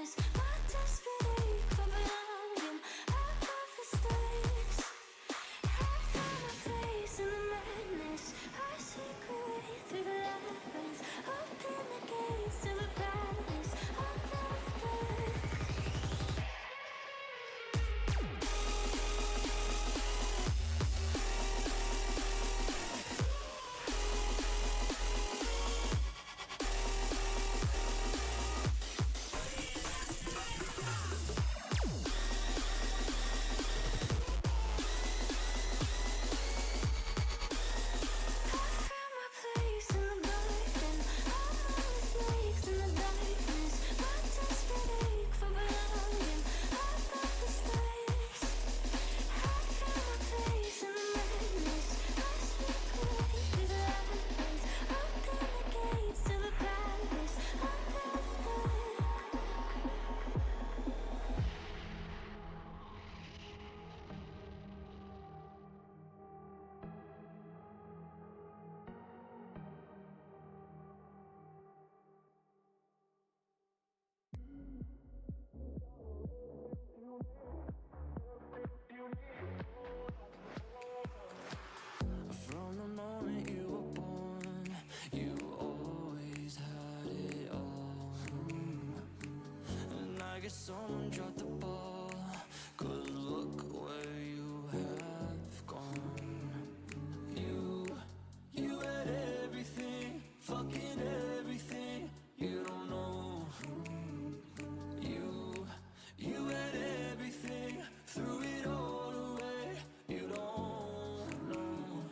madness, my desperate ache for belonging. Above the stakes, I found my place in the madness. I seek a way through the labyrinth. Open the gates to the palace. Unveil the dark. From the moment you were born, you always had it all. And I guess someone dropped the ball, 'cause look where you have gone. You had everything, fucking everything. You don't know. You had everything, threw it all away. You don't know.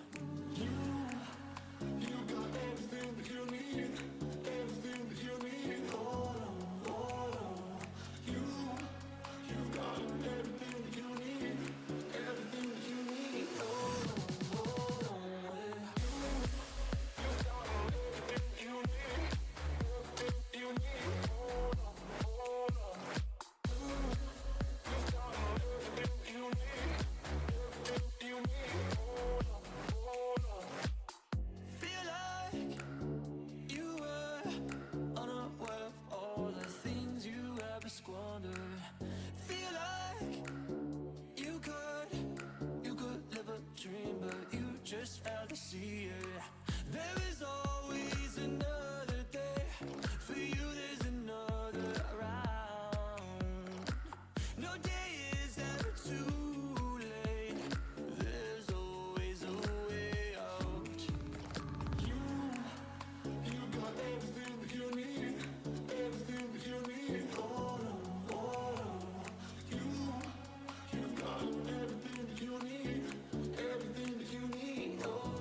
You got everything that you need, everything that you need. Hold on, hold on. You've got everything that you need, everything that you need. Hold on, hold on. You've got everything that you need, everything that you need. Hold on, hold on. You've got everything that you need, everything that you need. Hold on, hold on. Feel like you were unaware of all the things you ever squandered. Feel like you could live a dream, but you just failed to see it. There is always another day. For you there's another round. No day is ever too late. There's always a way out. You got everything that you need, everything that you need. Hold on, hold on. You've got everything that you need, everything that you need. Hold on.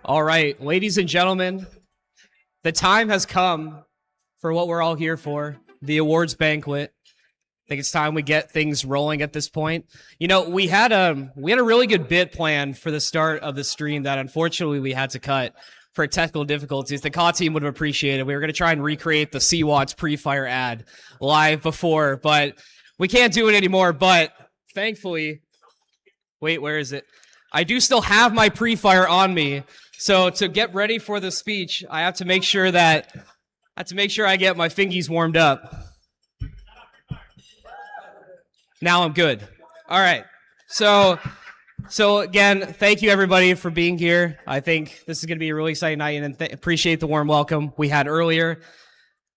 All right, ladies and gentlemen, the time has come for what we're all here for, the awards banquet. I think it's time we get things rolling at this point. You know, we had a really good bit planned for the start of the stream that unfortunately we had to cut for technical difficulties. The CAW team would have appreciated. We were going to try and recreate the Sea-Watts pre-fire ad live before, but we can't do it anymore. But thankfully, wait, where is it? I do still have my pre-fire on me. So to get ready for the speech, I have to make sure I get my fingies warmed up. Now I'm good. All right. So again, thank you everybody for being here. I think this is going to be a really exciting night, and appreciate the warm welcome we had earlier.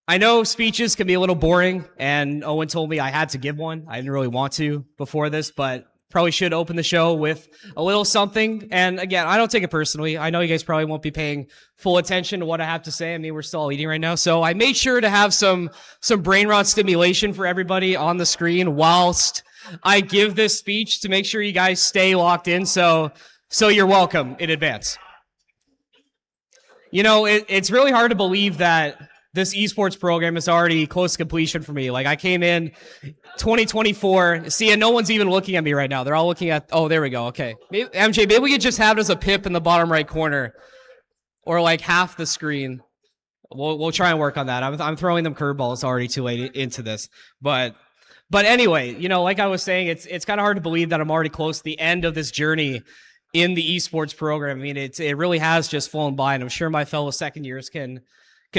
I know speeches can be a little boring, and Owen told me I had to give one. I didn't really want to before this, but probably should open the show with a little something. And again, I don't take it personally. I know you guys probably won't be paying full attention to what I have to say. I mean, we're still all eating right now. So I made sure to have some brain rot stimulation for everybody on the screen whilst I give this speech to make sure you guys stay locked in. So you're welcome in advance. You know, it's really hard to believe that this esports program is already close to completion for me. Like, I came in 2024. See, and no one's even looking at me right now. They're all looking at, oh, there we go. Okay. MJ, maybe we could just have it as a pip in the bottom right corner, or like half the screen. We'll try and work on that. I'm throwing them curveballs already too late into this. But anyway, you know, like I was saying, it's kind of hard to believe that I'm already close to the end of this journey in the esports program. I mean, it really has just flown by, and I'm sure my fellow second years can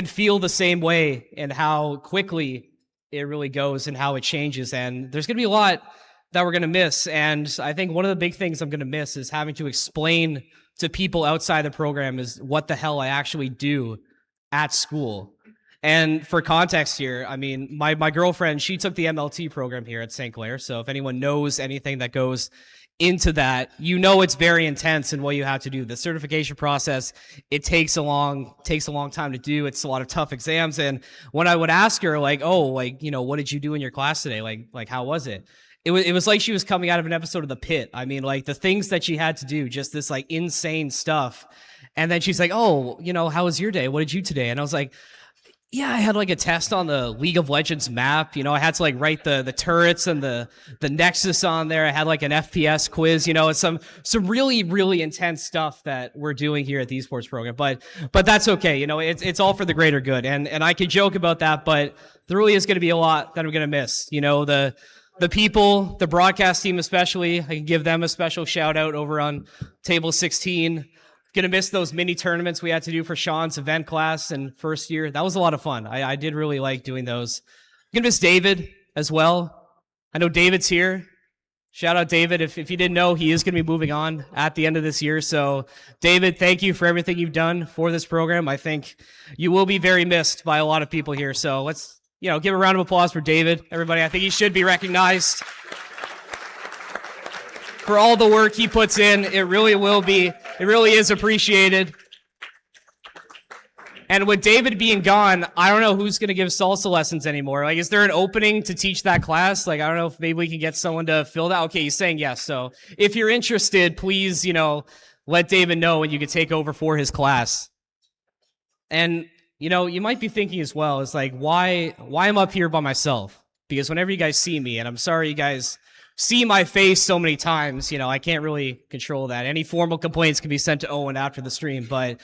feel the same way, and how quickly it really goes and how it changes. And there's going to be a lot that we're going to miss. And I think one of the big things I'm going to miss is having to explain to people outside the program is what the hell I actually do at school. And for context here, I mean, my girlfriend, she took the MLT program here at St. Clair. So if anyone knows anything that goes into that, you know, it's very intense in what you have to do. The certification process, it takes a long time to do. It's a lot of tough exams. And when I would ask her, like, oh, like, you know, what did you do in your class today? Like how was it? It was like she was coming out of an episode of The Pit. I mean, like, the things that she had to do, just this like insane stuff. And then she's like, oh, you know, how was your day? What did you today? And I was like, yeah, I had like a test on the League of Legends map. You know, I had to like write the turrets and the Nexus on there. I had like an FPS quiz. You know, it's some really, really intense stuff that we're doing here at the esports program. But that's okay. You know, it's all for the greater good. And I could joke about that, but there really is going to be a lot that I'm going to miss. You know, the people, the broadcast team especially, I can give them a special shout out over on table 16. Gonna miss those mini tournaments we had to do for Sean's event class in first year. That was a lot of fun. I did really like doing those. Gonna miss David as well. I know David's here. Shout out David. If you didn't know, he is gonna be moving on at the end of this year. So David, thank you for everything you've done for this program. I think you will be very missed by a lot of people here. So let's, you know, give a round of applause for David, everybody. I think he should be recognized for all the work he puts in. It really is appreciated. And with David being gone, I don't know who's going to give salsa lessons anymore. Like, is there an opening to teach that class? Like, I don't know if maybe we can get someone to fill that. Okay, he's saying yes. So if you're interested, please, you know, let David know and you can take over for his class. And, you know, you might be thinking as well, it's like, why I'm up here by myself? Because whenever you guys see me, and I'm sorry you guys see my face so many times, you know, I can't really control that. Any formal complaints can be sent to Owen after the stream, but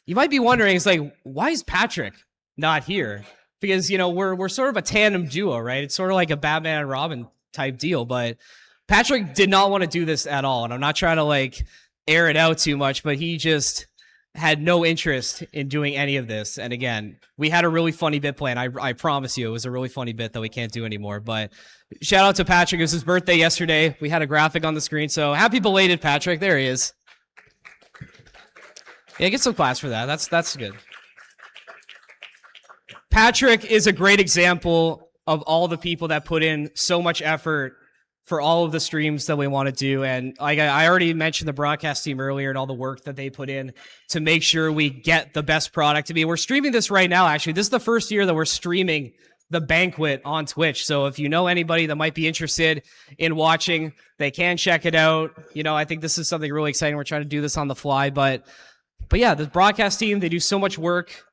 you might be wondering, it's like, why is Patrick not here? Because, you know, we're sort of a tandem duo, right? It's sort of like a Batman and Robin type deal, but Patrick did not want to do this at all. And I'm not trying to like air it out too much, but he just had no interest in doing any of this. And again, we had a really funny bit plan. I promise you, it was a really funny bit that we can't do anymore. But shout out to Patrick. It was his birthday yesterday. We had a graphic on the screen. So happy belated, Patrick. There he is. Yeah, get some claps for that. That's good. Patrick is a great example of all the people that put in so much effort for all of the streams that we want to do. And like I already mentioned the broadcast team earlier and all the work that they put in to make sure we get the best product. I mean, we're streaming this right now, actually. This is the first year that we're streaming the banquet on Twitch. So if you know anybody that might be interested in watching, they can check it out. You know, I think this is something really exciting. We're trying to do this on the fly, but But yeah, the broadcast team, they do so much work,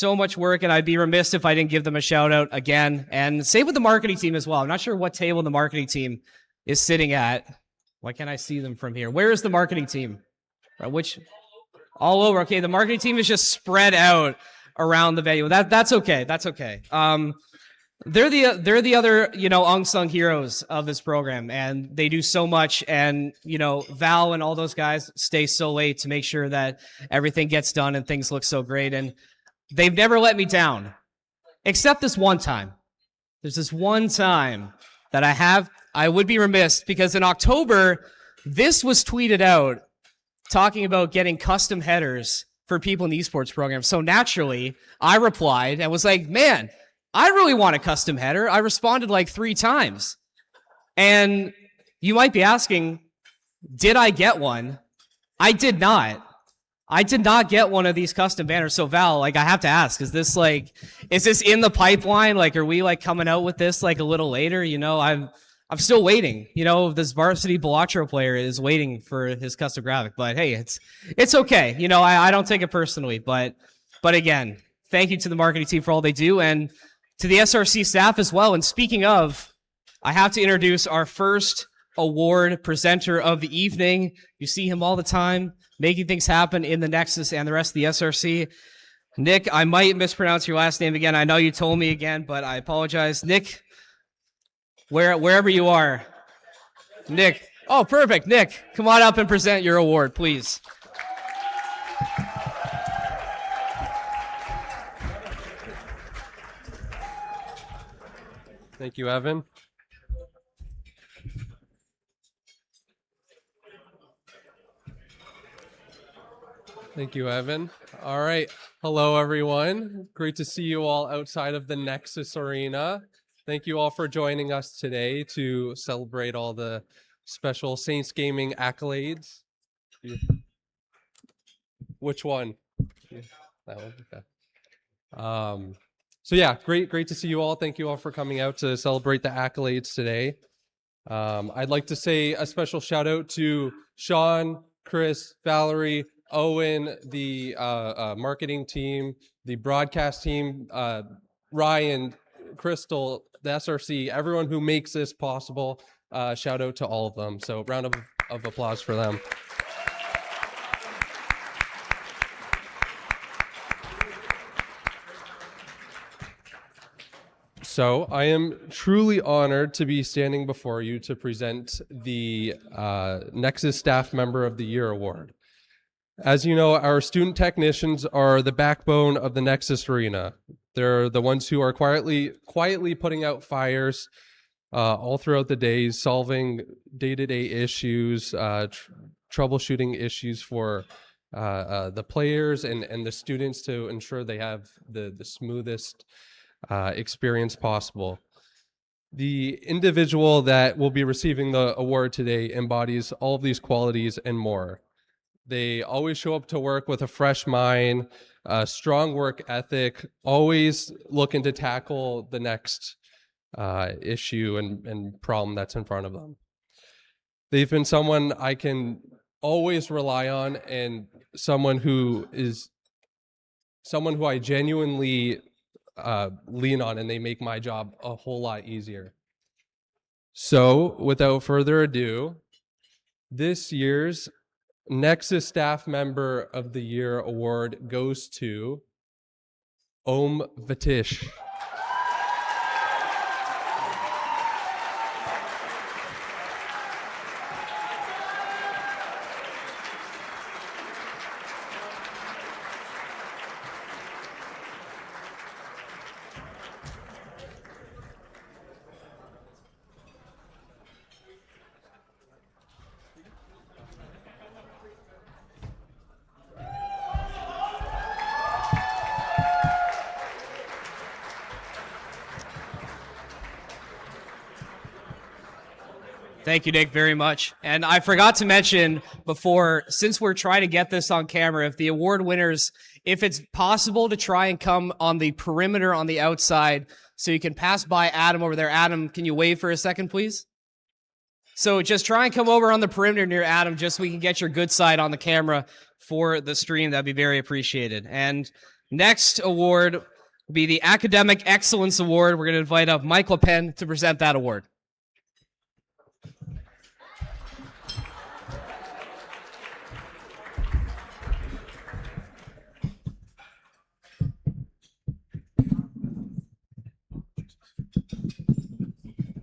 and I'd be remiss if I didn't give them a shout out again. And same with the marketing team as well. I'm not sure what table the marketing team is sitting at. Why can't I see them from here? Where is the marketing team? Which all over. Okay, the marketing team is just spread out around the venue. That's okay. That's okay. They're the other, unsung heroes of this program, and they do so much. And Val and all those guys stay so late to make sure that everything gets done and things look so great. And they've never let me down, except this one time. There's this one time that I would be remiss, because in October, this was tweeted out talking about getting custom headers for people in the esports program. So naturally, I replied and was like, man, I really want a custom header. I responded like 3 times. And you might be asking, did I get one? I did not. I did not get one of these custom banners. So Val, I have to ask, is this in the pipeline? Are we coming out with this a little later? I'm still waiting. This varsity Balatro player is waiting for his custom graphic, but hey, it's okay. I don't take it personally, but again, thank you to the marketing team for all they do, and to the SRC staff as well. And speaking of, I have to introduce our first award presenter of the evening. You see him all the time, making things happen in the Nexus and the rest of the SRC. Nick, I might mispronounce your last name again. I know you told me again, but I apologize. Nick, wherever you are. Nick. Oh, perfect. Nick, come on up and present your award, please. Thank you, Evan. Thank you, Evan. All right. Hello, everyone. Great to see you all outside of the Nexus Arena. Thank you all for joining us today to celebrate all the special Saints Gaming accolades. Which one? That one? Okay. So yeah, great to see you all. Thank you all for coming out to celebrate the accolades today. I'd like to say a special shout out to Sean, Chris, Valerie, Owen, the marketing team, the broadcast team, Ryan, Crystal, the SRC, everyone who makes this possible. Shout out to all of them. So round of applause for them. So I am truly honored to be standing before you to present the Nexus Staff Member of the Year Award. As you know, our student technicians are the backbone of the Nexus Arena. They're the ones who are quietly putting out fires all throughout the day, solving day-to-day issues, troubleshooting issues for the players and the students to ensure they have the smoothest experience possible. The individual that will be receiving the award today embodies all of these qualities and more. They always show up to work with a fresh mind, a strong work ethic, always looking to tackle the next issue and problem that's in front of them. They've been someone I can always rely on, and someone who I genuinely lean on, and they make my job a whole lot easier. So without further ado, this year's Nexus Staff Member of the Year Award goes to Om Vatish. Thank you, Nick, very much. And I forgot to mention before, since we're trying to get this on camera, if the award winners, if it's possible to try and come on the perimeter on the outside so you can pass by Adam over there. Adam, can you wave for a second, please? So just try and come over on the perimeter near Adam just so we can get your good side on the camera for the stream. That'd be very appreciated. And next award will be the Academic Excellence Award. We're going to invite up Mike LePen to present that award.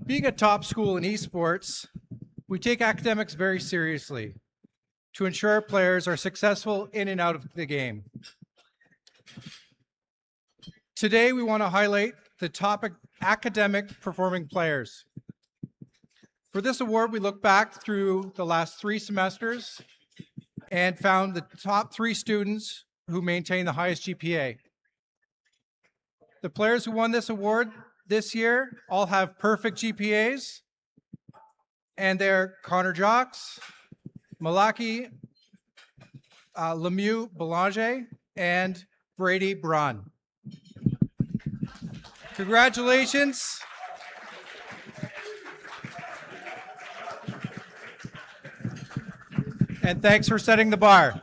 Being a top school in esports, we take academics very seriously to ensure our players are successful in and out of the game. Today, we want to highlight the top academic performing players. For this award, we look back through the last 3 semesters and found the top 3 students who maintain the highest GPA. The players who won this award this year all have perfect GPAs, and they're Connor Jocks, Malaki Lemieux Belanger, and Brady Braun. Congratulations. And thanks for setting the bar.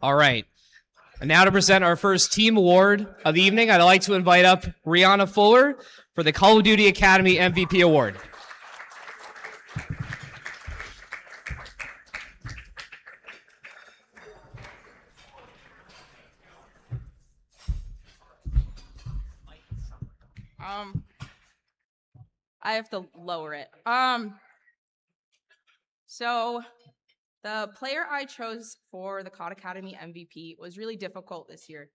All right. And now to present our first team award of the evening, I'd like to invite up Rihanna Fuller for the Call of Duty Academy MVP Award. I have to lower it. So the player I chose for the COD Academy MVP was really difficult this year.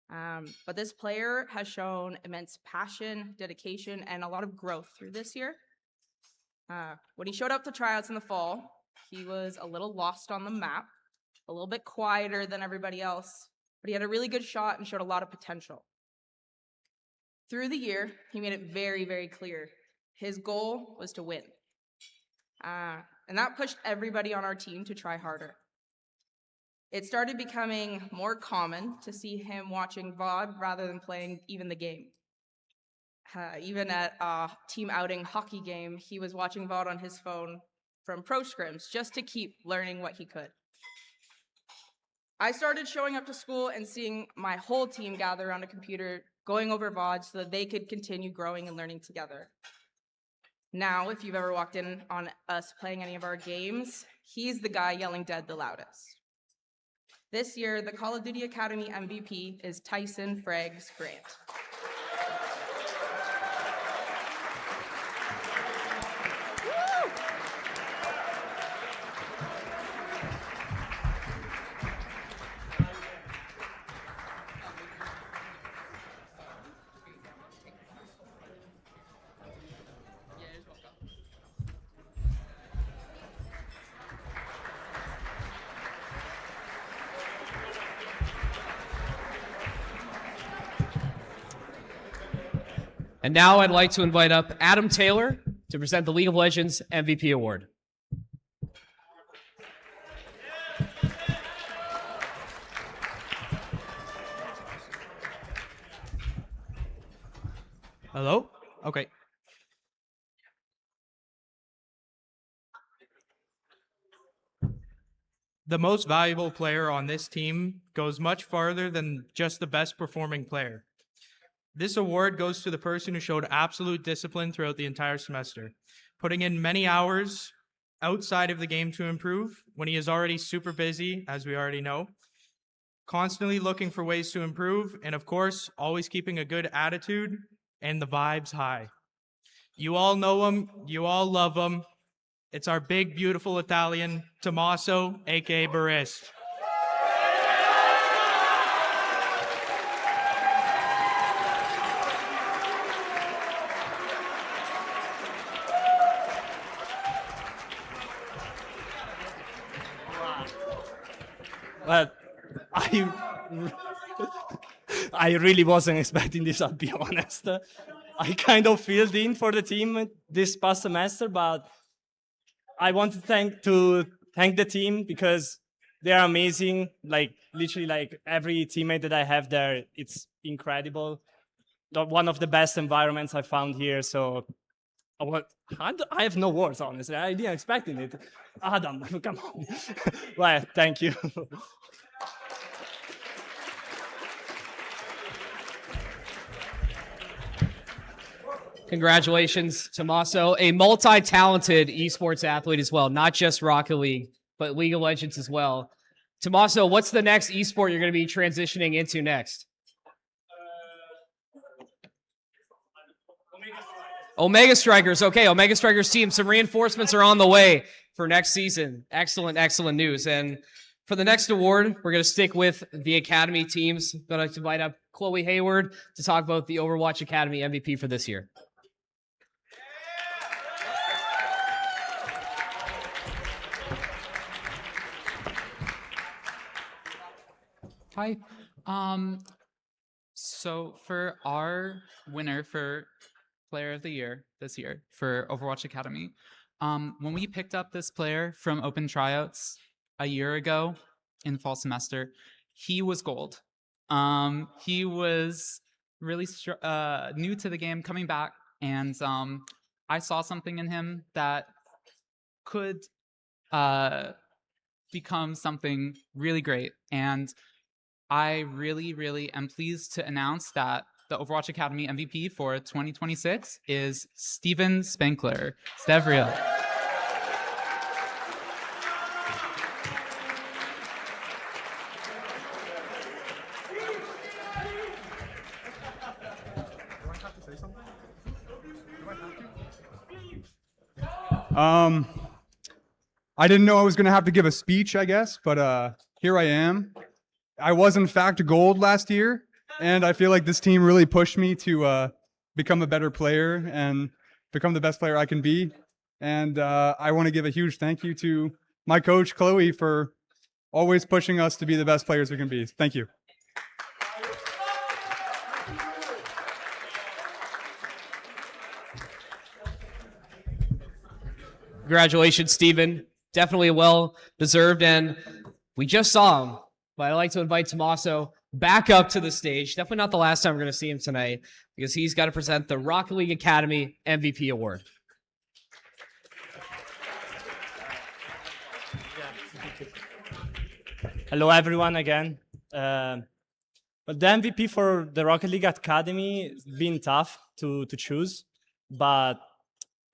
But this player has shown immense passion, dedication, and a lot of growth through this year. When he showed up to tryouts in the fall, he was a little lost on the map, a little bit quieter than everybody else, but he had a really good shot and showed a lot of potential. Through the year, he made it very, very clear. His goal was to win. And that pushed everybody on our team to try harder. It started becoming more common to see him watching VOD rather than playing even the game. Even at a team outing hockey game, he was watching VOD on his phone from pro scrims just to keep learning what he could. I started showing up to school and seeing my whole team gather around a computer going over VOD so that they could continue growing and learning together. Now, if you've ever walked in on us playing any of our games, he's the guy yelling dead the loudest. This year, the Call of Duty Academy MVP is Tyson Frags Grant. And now I'd like to invite up Adam Taylor to present the League of Legends MVP Award. Hello? Okay. The most valuable player on this team goes much farther than just the best performing player. This award goes to the person who showed absolute discipline throughout the entire semester, putting in many hours outside of the game to improve when he is already super busy, as we already know, constantly looking for ways to improve, and of course, always keeping a good attitude and the vibes high. You all know him, you all love him. It's our big, beautiful Italian, Tommaso, aka Barist. But I I really wasn't expecting this, I'll be honest. I kind of filled in for the team this past semester, but I want to thank the team because they are amazing. Like literally, like every teammate that I have there, it's incredible. One of the best environments I found here. So I have no words, honestly. I didn't expect it. Adam, come on. Well, thank you. Congratulations, Tommaso, a multi-talented esports athlete as well, not just Rocket League, but League of Legends as well. Tommaso, what's the next esport you're going to be transitioning into next? Omega Strikers. Okay, Omega Strikers team, some reinforcements are on the way for next season. Excellent, excellent news. And for the next award, we're going to stick with the Academy teams. I'd like to invite up Chloe Hayward to talk about the Overwatch Academy MVP for this year. Hi. So for our winner for Player of the Year this year for Overwatch Academy, when we picked up this player from open tryouts a year ago in fall semester, he was gold. He was really new to the game, coming back, and I saw something in him that could become something really great. And I really am pleased to announce that the Overwatch Academy MVP for 2026 is Steven Spankler. Stavriel. I didn't know I was going to have to give a speech, I guess, but here I am. I was, in fact, gold last year, and I feel like this team really pushed me to become a better player and become the best player I can be. And I want to give a huge thank you to my coach, Chloe, for always pushing us to be the best players we can be. Thank you. Congratulations, Steven. Definitely well deserved, and we just saw him. But I'd like to invite Tommaso back up to the stage. Definitely not the last time we're going to see him tonight, because he's got to present the Rocket League Academy MVP Award. Hello, everyone, again. But the MVP for the Rocket League Academy has been tough to choose, but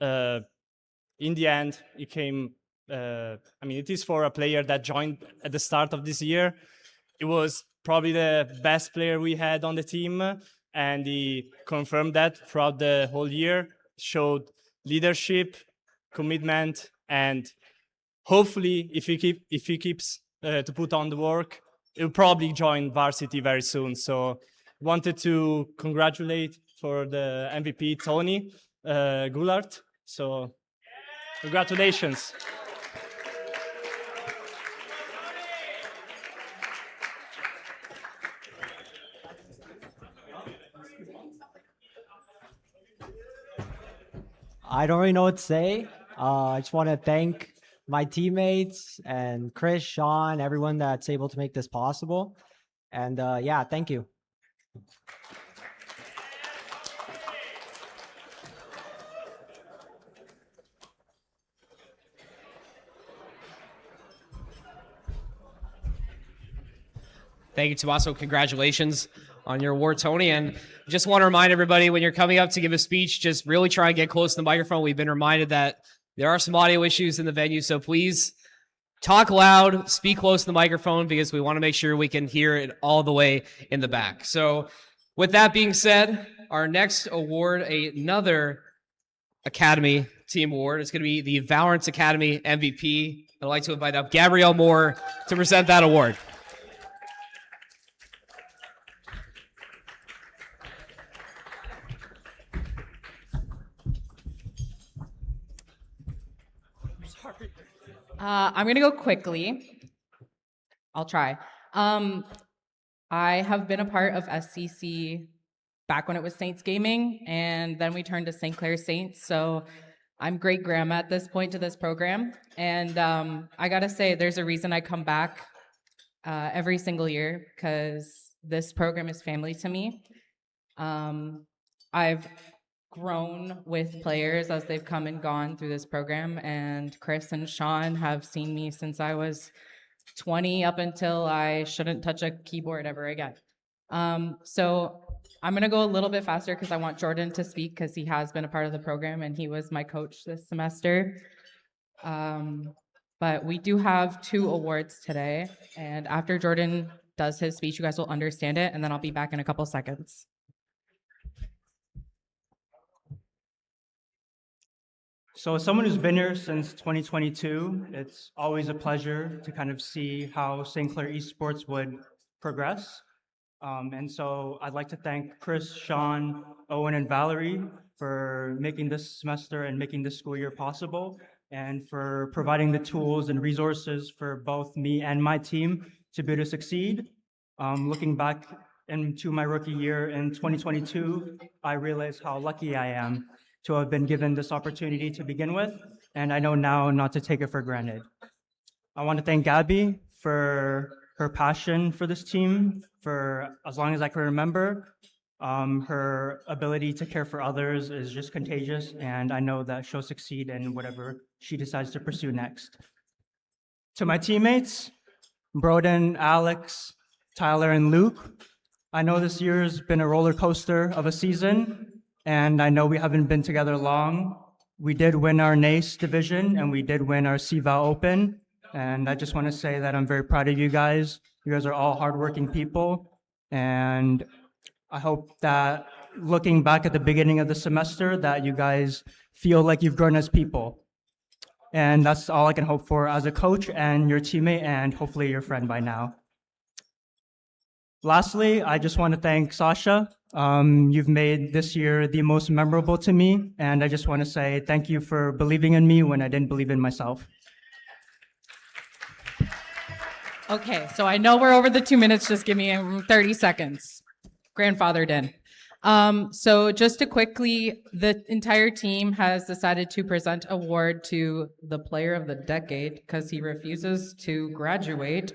in the end, it came. It is for a player that joined at the start of this year. It was probably the best player we had on the team, and he confirmed that throughout the whole year. Showed leadership, commitment, and hopefully, if he keeps to put on the work, he'll probably join varsity very soon. So, wanted to congratulate for the MVP Tony Goulart. So, congratulations. I don't really know what to say. I just want to thank my teammates and Chris, Sean, everyone that's able to make this possible. And yeah, thank you. Thank you, Tommaso. Congratulations on your award, Tony. And just want to remind everybody, when you're coming up to give a speech, just really try and get close to the microphone. We've been reminded that there are some audio issues in the venue, so please talk loud, speak close to the microphone, because we want to make sure we can hear it all the way in the back. So with that being said, our next award, another Academy Team Award, is going to be the Valorant Academy MVP. I'd like to invite up Gabrielle Moore to present that award. I'm going to go quickly. I'll try. I have been a part of SCC back when it was Saints Gaming, and then we turned to St. Clair Saints. So I'm great grandma at this point to this program. And I gotta say, there's a reason I come back every single year because this program is family to me. I've grown with players as they've come and gone through this program, and Chris and Sean have seen me since I was 20 up until I shouldn't touch a keyboard ever again. So I'm gonna go a little bit faster because I want Jordan to speak because he has been a part of the program and he was my coach this semester. But we do have 2 awards today, and after Jordan does his speech, you guys will understand it, and then I'll be back in a couple seconds. So as someone who's been here since 2022, it's always a pleasure to kind of see how St. Clair Esports would progress. And so I'd like to thank Chris, Sean, Owen, and Valerie for making this semester and making this school year possible, and for providing the tools and resources for both me and my team to be able to succeed. Looking back into my rookie year in 2022, I realized how lucky I am to have been given this opportunity to begin with, and I know now not to take it for granted. I want to thank Gabby for her passion for this team for as long as I can remember. Her ability to care for others is just contagious, and I know that she'll succeed in whatever she decides to pursue next. To my teammates, Broden, Alex, Tyler, and Luke, I know this year's been a roller coaster of a season, and I know we haven't been together long. We did win our NACE division, and we did win our CVAL Open, and I just want to say that I'm very proud of you guys. You guys are all hardworking people, and I hope that looking back at the beginning of the semester that you guys feel like you've grown as people. And that's all I can hope for as a coach and your teammate and hopefully your friend by now. Lastly, I just want to thank Sasha. You've made this year the most memorable to me, and I just want to say thank you for believing in me when I didn't believe in myself. Okay, so I know we're over the 2 minutes. Just give me 30 seconds. Grandfathered in. So just to quickly, the entire team has decided to present award to the player of the decade because he refuses to graduate.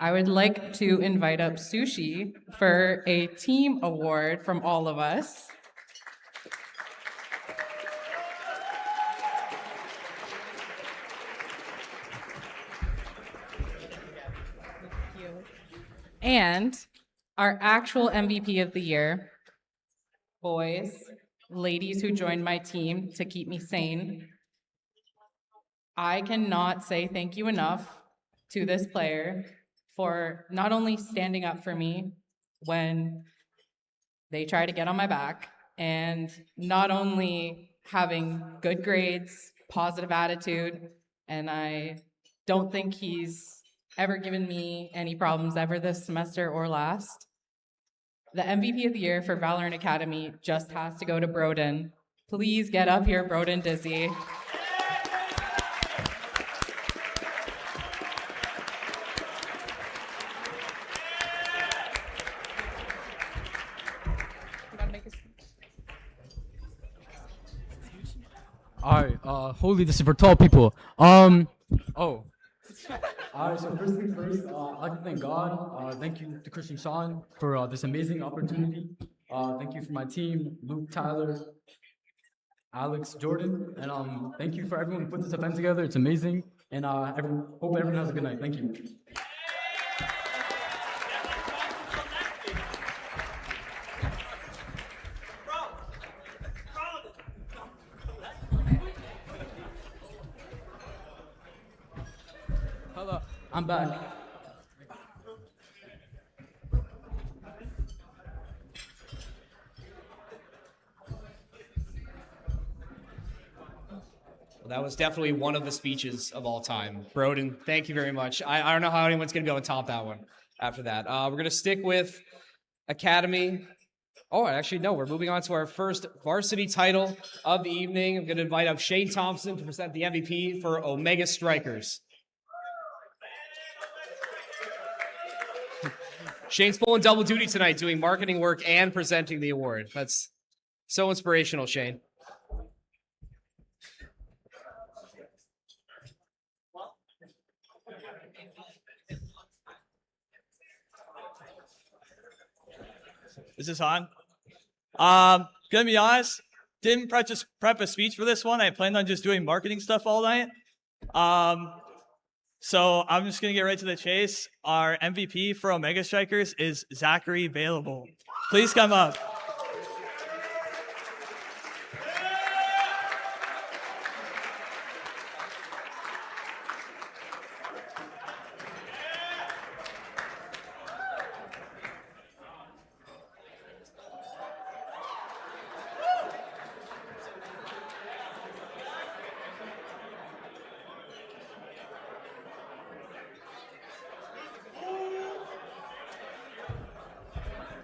I would like to invite up Sushi for a team award from all of us. And our actual MVP of the year, boys, ladies who joined my team to keep me sane. I cannot say thank you enough to this player for not only standing up for me when they try to get on my back, and not only having good grades, positive attitude, and I don't think he's ever given me any problems ever this semester or last. The MVP of the year for Valorant Academy just has to go to Broden. Please get up here, Broden Dizzy. All right, holy, this is for tall people. Oh. All right, so first things first, I'd like to thank God. Thank you to Christian Sean for this amazing opportunity. Thank you for my team, Luke, Tyler, Alex, Jordan, and thank you for everyone who put this event together. It's amazing, and hope everyone has a good night. Thank you. Hello, I'm back. That was definitely one of the speeches of all time. Broden, thank you very much. I don't know how anyone's going to be able to top that one after that. We're going to stick with Academy. Oh, actually, no, we're moving on to our first varsity title of the evening. I'm going to invite up Shane Thompson to present the MVP for Omega Strikers. Shane's pulling double duty tonight, doing marketing work and presenting the award. That's so inspirational, Shane. Is this on? Gonna be honest, didn't prep a speech for this one. I planned on just doing marketing stuff all night. So I'm just gonna get right to the chase. Our MVP for Omega Strikers is Zachary Bailable. Please come up.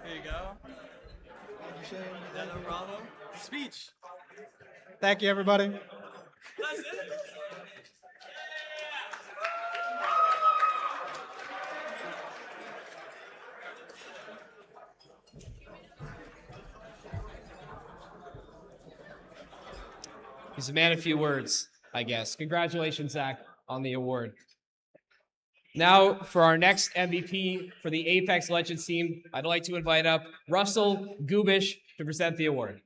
There you go. Yeah, no problem. Speech. Thank you, everybody. That's it. He's a man of few words, I guess. Congratulations, Zach, on the award. Now, for our next MVP for the Apex Legends team, I'd like to invite up Russell Gubish to present the award.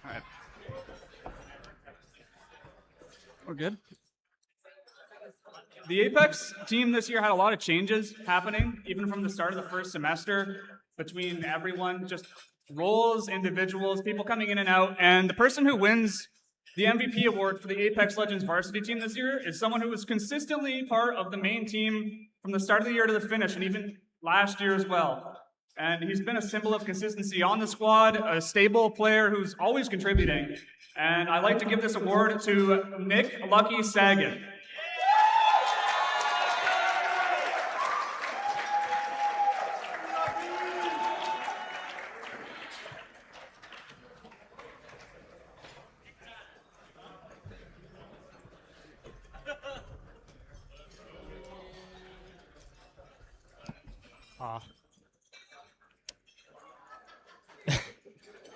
All right. We're good. The Apex team this year had a lot of changes happening, even from the start of the first semester, between everyone, just roles, individuals, people coming in and out. And the person who wins the MVP award for the Apex Legends varsity team this year is someone who was consistently part of the main team from the start of the year to the finish, and even last year as well. And he's been a symbol of consistency on the squad, a stable player who's always contributing. And I'd like to give this award to Nick Lucky Sagan.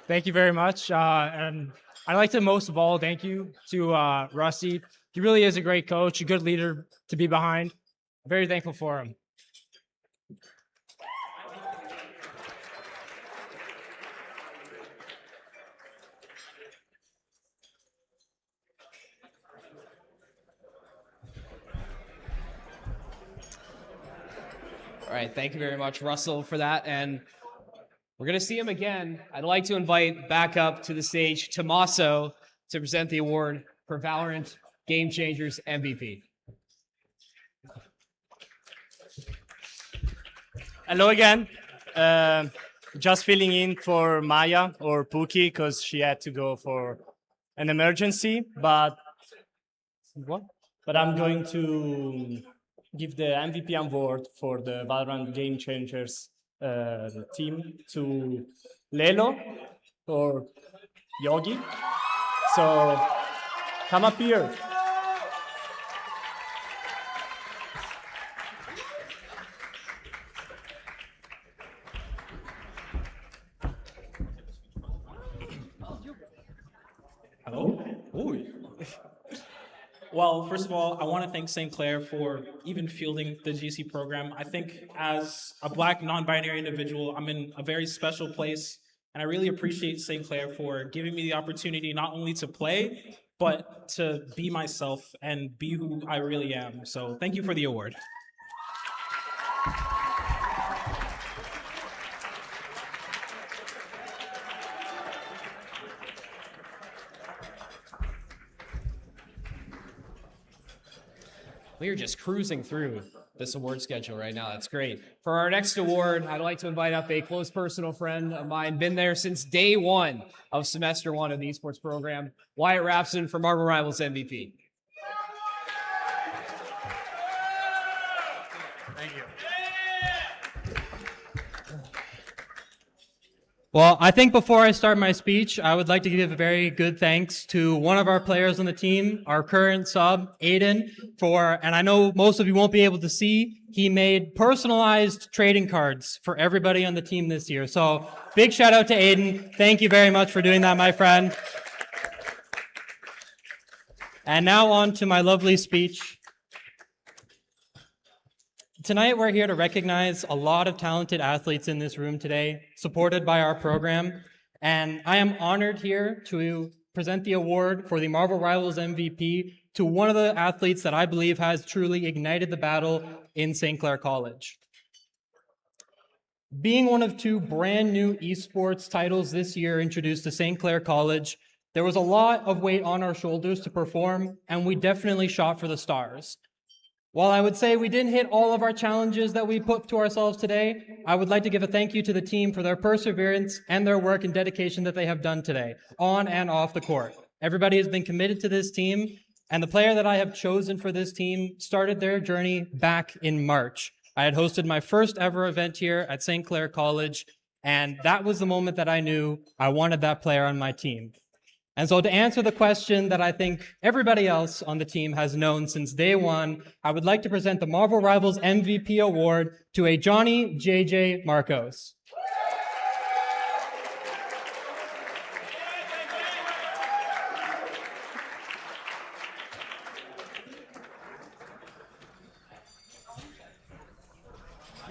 Thank you very much. And I'd like to most of all thank you to Rusty. He really is a great coach, a good leader to be behind. Very thankful for him. All right, thank you very much, Russell, for that. And we're going to see him again. I'd like to invite back up to the stage Tommaso to present the award for Valorant Game Changers MVP. Hello again. Just filling in for Maya or Pookie because she had to go for an emergency. But I'm going to give the MVP award for the Valorant Game Changers team to Lelo or Yogi. So come up here. Hello? Ooh. Well, first of all, I want to thank St. Clair for even fielding the GC program. I think as a Black non-binary individual, I'm in a very special place, and I really appreciate St. Clair for giving me the opportunity not only to play, but to be myself and be who I really am. So thank you for the award. We are just cruising through this award schedule right now. That's great. For our next award, I'd like to invite up a close personal friend of mine, been there since day one of semester one of the esports program, Wyatt Rapson for Marvel Rivals MVP. Thank you. Well, I think before I start my speech, I would like to give a very good thanks to one of our players on the team, our current sub, Aiden, and I know most of you won't be able to see, he made personalized trading cards for everybody on the team this year. So big shout out to Aiden. Thank you very much for doing that, my friend. And now on to my lovely speech. Tonight, we're here to recognize a lot of talented athletes in this room today, supported by our program. And I am honored here to present the award for the Marvel Rivals MVP to one of the athletes that I believe has truly ignited the battle in St. Clair College. Being one of two brand new esports titles this year introduced to St. Clair College, there was a lot of weight on our shoulders to perform, and we definitely shot for the stars. While I would say we didn't hit all of our challenges that we put to ourselves today, I would like to give a thank you to the team for their perseverance and their work and dedication that they have done today, on and off the court. Everybody has been committed to this team, and the player that I have chosen for this team started their journey back in March. I had hosted my first ever event here at St. Clair College, and that was the moment that I knew I wanted that player on my team. And so to answer the question that I think everybody else on the team has known since day one, I would like to present the Marvel Rivals MVP award to a Johnny JJ Marcos.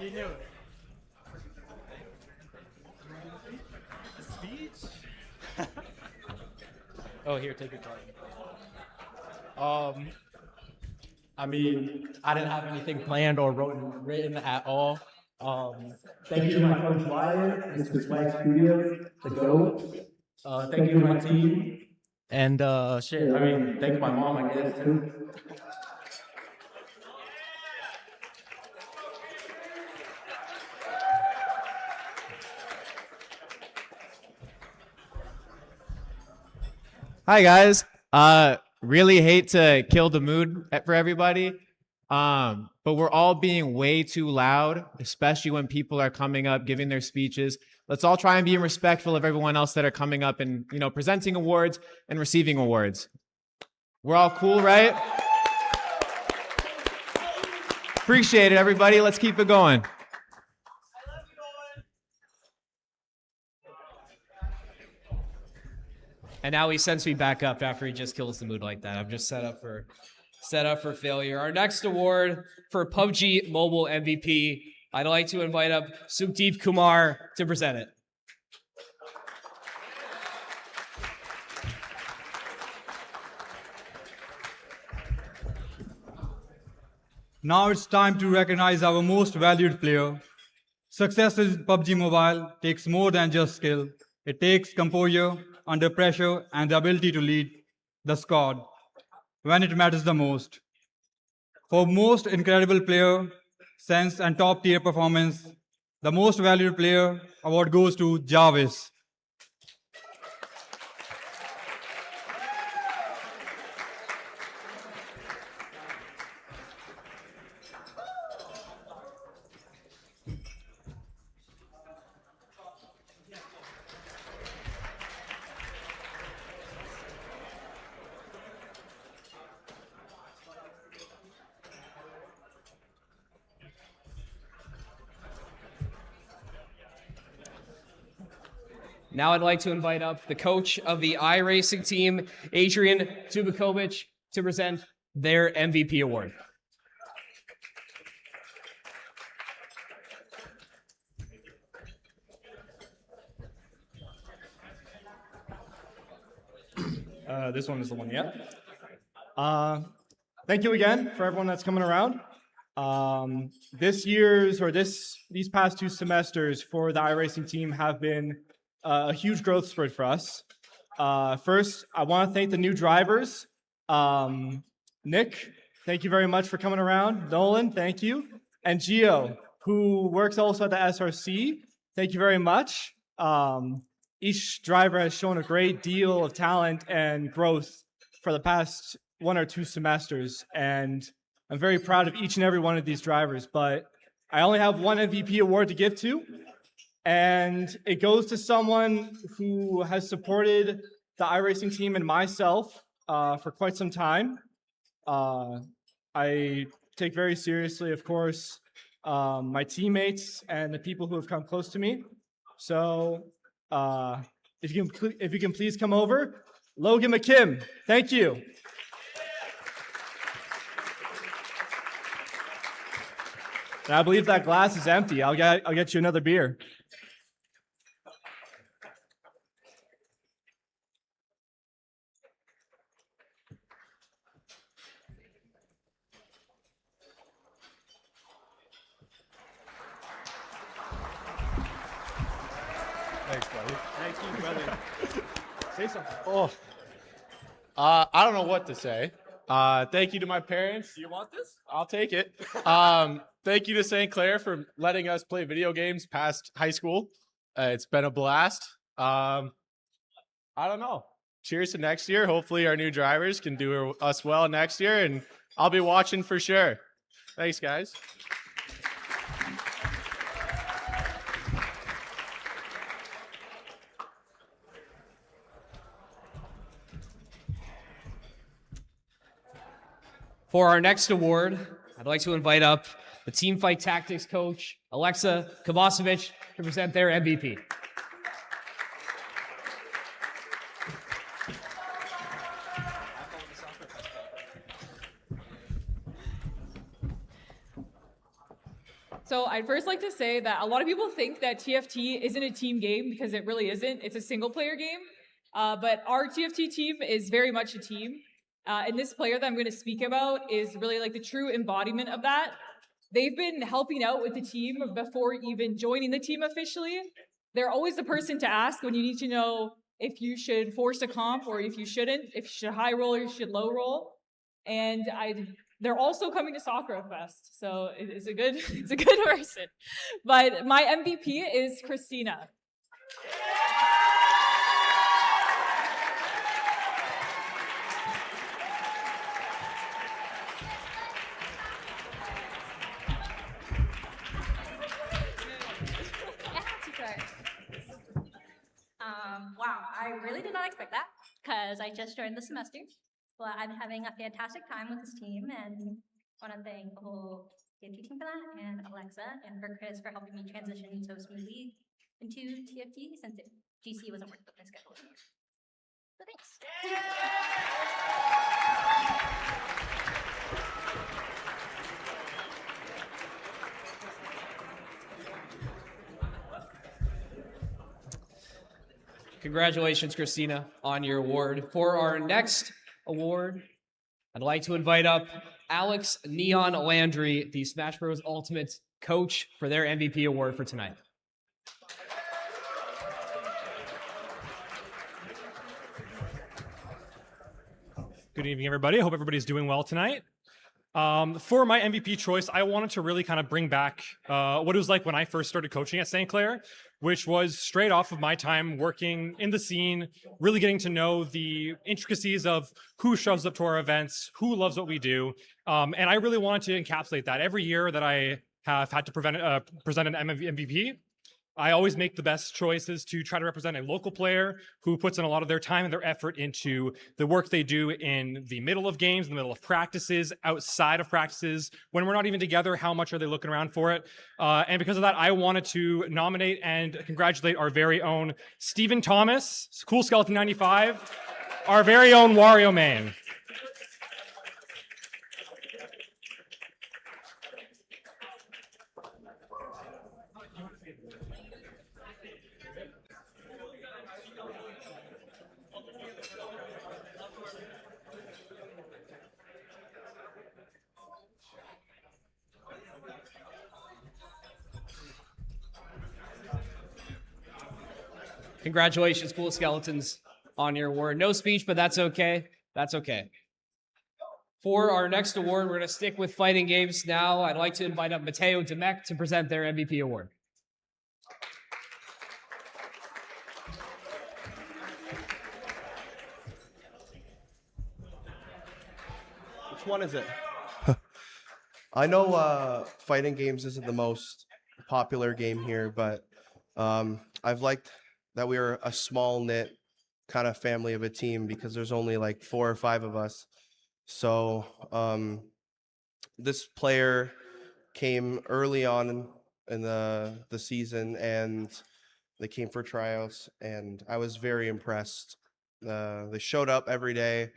You knew it. Speech? Oh, here, take your card. I mean, I didn't have anything planned or written at all. Thank you to my coach Wyatt, Mr. Swag Studios, the GOAT. Thank you to my team. And shit, I mean, thank you to my mom, I guess, too. Hi guys. Really hate to kill the mood for everybody. But we're all being way too loud, especially when people are coming up giving their speeches. Let's all try and be respectful of everyone else that are coming up and, presenting awards and receiving awards. We're all cool, right? Appreciate it, everybody. Let's keep it going. And now he sends me back up after he just kills the mood like that. I'm just set up for failure. Our next award for PUBG Mobile MVP, I'd like to invite up Sukhdeep Kumar to present it. Now it's time to recognize our most valued player. Success in PUBG Mobile takes more than just skill. It takes composure under pressure and the ability to lead the squad when it matters the most. For most incredible player, sense and top tier performance, the most valued player award goes to Jarvis. Now I'd like to invite up the coach of the iRacing team, Adrian Tubakovic, to present their MVP award. This one is the one, yeah. Thank you again for everyone that's coming around. These past 2 semesters for the iRacing team have been a huge growth spurt for us. First, I want to thank the new drivers. Nick, thank you very much for coming around. Nolan, thank you. And Gio, who works also at the SRC, thank you very much. Each driver has shown a great deal of talent and growth for the past 1 or 2 semesters, and I'm very proud of each and every one of these drivers. But I only have one MVP award to give to, and it goes to someone who has supported the iRacing team and myself for quite some time. I take very seriously, of course, my teammates and the people who have come close to me. So if you can please come over, Logan McKim, thank you. And I believe that glass is empty. I'll get you another beer. Thanks, buddy. Thank you, brother. Say something. Oh, I don't know what to say. Thank you to my parents. Do you want this? I'll take it. Thank you to St. Clair for letting us play video games past high school. It's been a blast. I don't know. Cheers to next year. Hopefully our new drivers can do us well next year, and I'll be watching for sure. Thanks, guys. For our next award, I'd like to invite up the Team Fight Tactics coach, Alexa Kovacevic, to present their MVP. So I'd first like to say that a lot of people think that TFT isn't a team game because it really isn't. It's a single player game. But our TFT team is very much a team. And this player that I'm going to speak about is really like the true embodiment of that. They've been helping out with the team before even joining the team officially. They're always the person to ask when you need to know if you should force a comp or if you shouldn't, if you should high roll or you should low roll. And they're also coming to Sakura Fest, so it's a good person. But my MVP is Christina. Wow, I really did not expect that because I just joined the semester. But I'm having a fantastic time with this team and want to thank the whole TFT team for that, and Alexa and for Chris for helping me transition so smoothly into TFT since GC wasn't working with my schedule. So thanks. Congratulations, Christina, on your award. For our next award, I'd like to invite up Alex Neon Landry, the Smash Bros. Ultimate coach, for their MVP award for tonight. Good evening, everybody. I hope everybody's doing well tonight. For my MVP choice, I wanted to really kind of bring back what it was like when I first started coaching at St. Clair, which was straight off of my time working in the scene, really getting to know the intricacies of who shows up to our events, who loves what we do. And I really wanted to encapsulate that. Every year that I have had to present an MVP, I always make the best choices to try to represent a local player who puts in a lot of their time and their effort into the work they do in the middle of games, in the middle of practices, outside of practices. When we're not even together, how much are they looking around for it? And because of that, I wanted to nominate and congratulate our very own Stephen Thomas, Cool Skeleton 95, our very own Wario main. Congratulations, Cool Skeletons, on your award. No speech, but that's okay. That's okay. For our next award, we're going to stick with fighting games now. I'd like to invite up Mateo Demek to present their MVP award. Which one is it? I know fighting games isn't the most popular game here, but I've liked that we are a small knit kind of family of a team because there's only like 4 or 5 of us. So this player came early on in the season, and they came for tryouts, and I was very impressed. They showed up every day.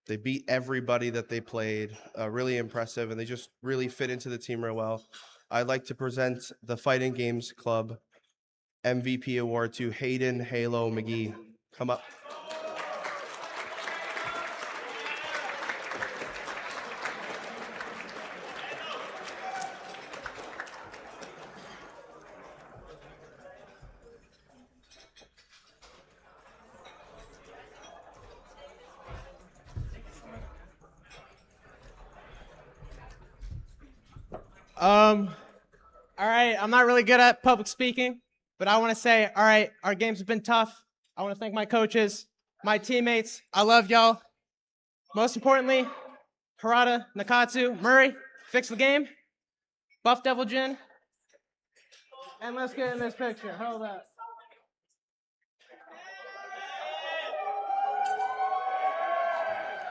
They beat everybody that they played. Really impressive, and they just really fit into the team real well. I'd like to present the Fighting Games Club MVP award to Hayden Halo McGee. Come up. All right, I'm not really good at public speaking, but I want to say, all right, our games have been tough. I want to thank my coaches, my teammates. I love y'all. Most importantly, Harada, Nakatsu, Murray, fix the game. Buff Devil Jin. And let's get in this picture. Hold up.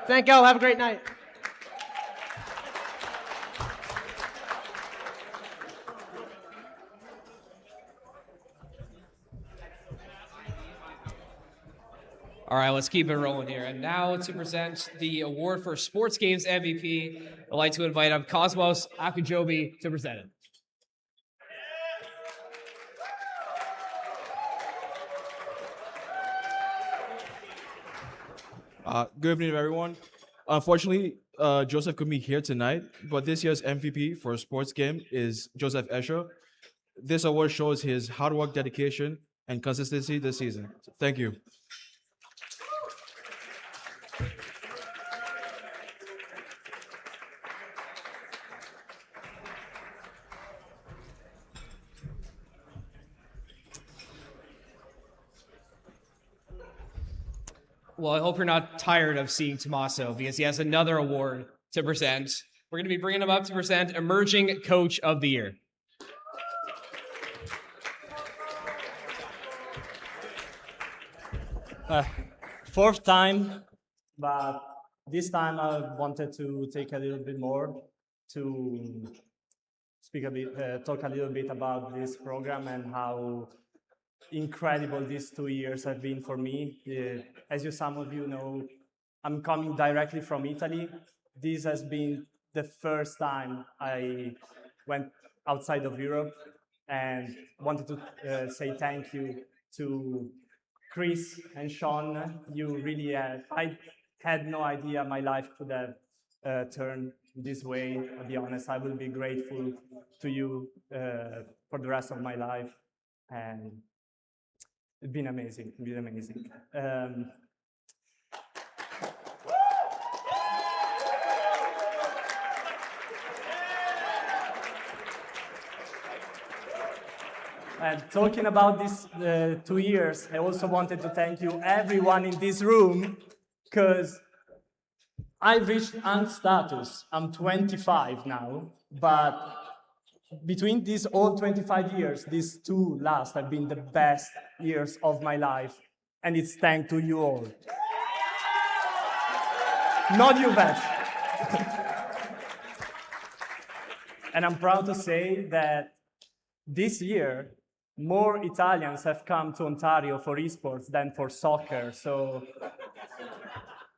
Thank y'all. Have a great night. All right, let's keep it rolling here. And now to present the award for Sports Games MVP, I'd like to invite up Cosmos Akujobi to present it. Good evening, everyone. Unfortunately, Joseph couldn't be here tonight, but this year's MVP for a sports game is Joseph Escher. This award shows his hard work, dedication, and consistency this season. Thank you. Well, I hope you're not tired of seeing Tommaso because he has another award to present. We're going to be bringing him up to present Emerging Coach of the Year. Fourth time, but this time I wanted to take a little bit more to speak a bit, talk a little bit about this program and how incredible these 2 years have been for me. As some of you know, I'm coming directly from Italy. This has been the first time I went outside of Europe, and wanted to say thank you to Chris and Sean. You really I had no idea my life could have turned this way. To be honest, I will be grateful to you for the rest of my life, and it's been amazing. It's been amazing. And talking about these 2 years, I also wanted to thank you, everyone in this room, because I've reached aunt status. I'm 25 now, but between these all 25 years, these 2 last have been the best years of my life, and it's thanks to you all. Not you, Beth. And I'm proud to say that this year, more Italians have come to Ontario for esports than for soccer, so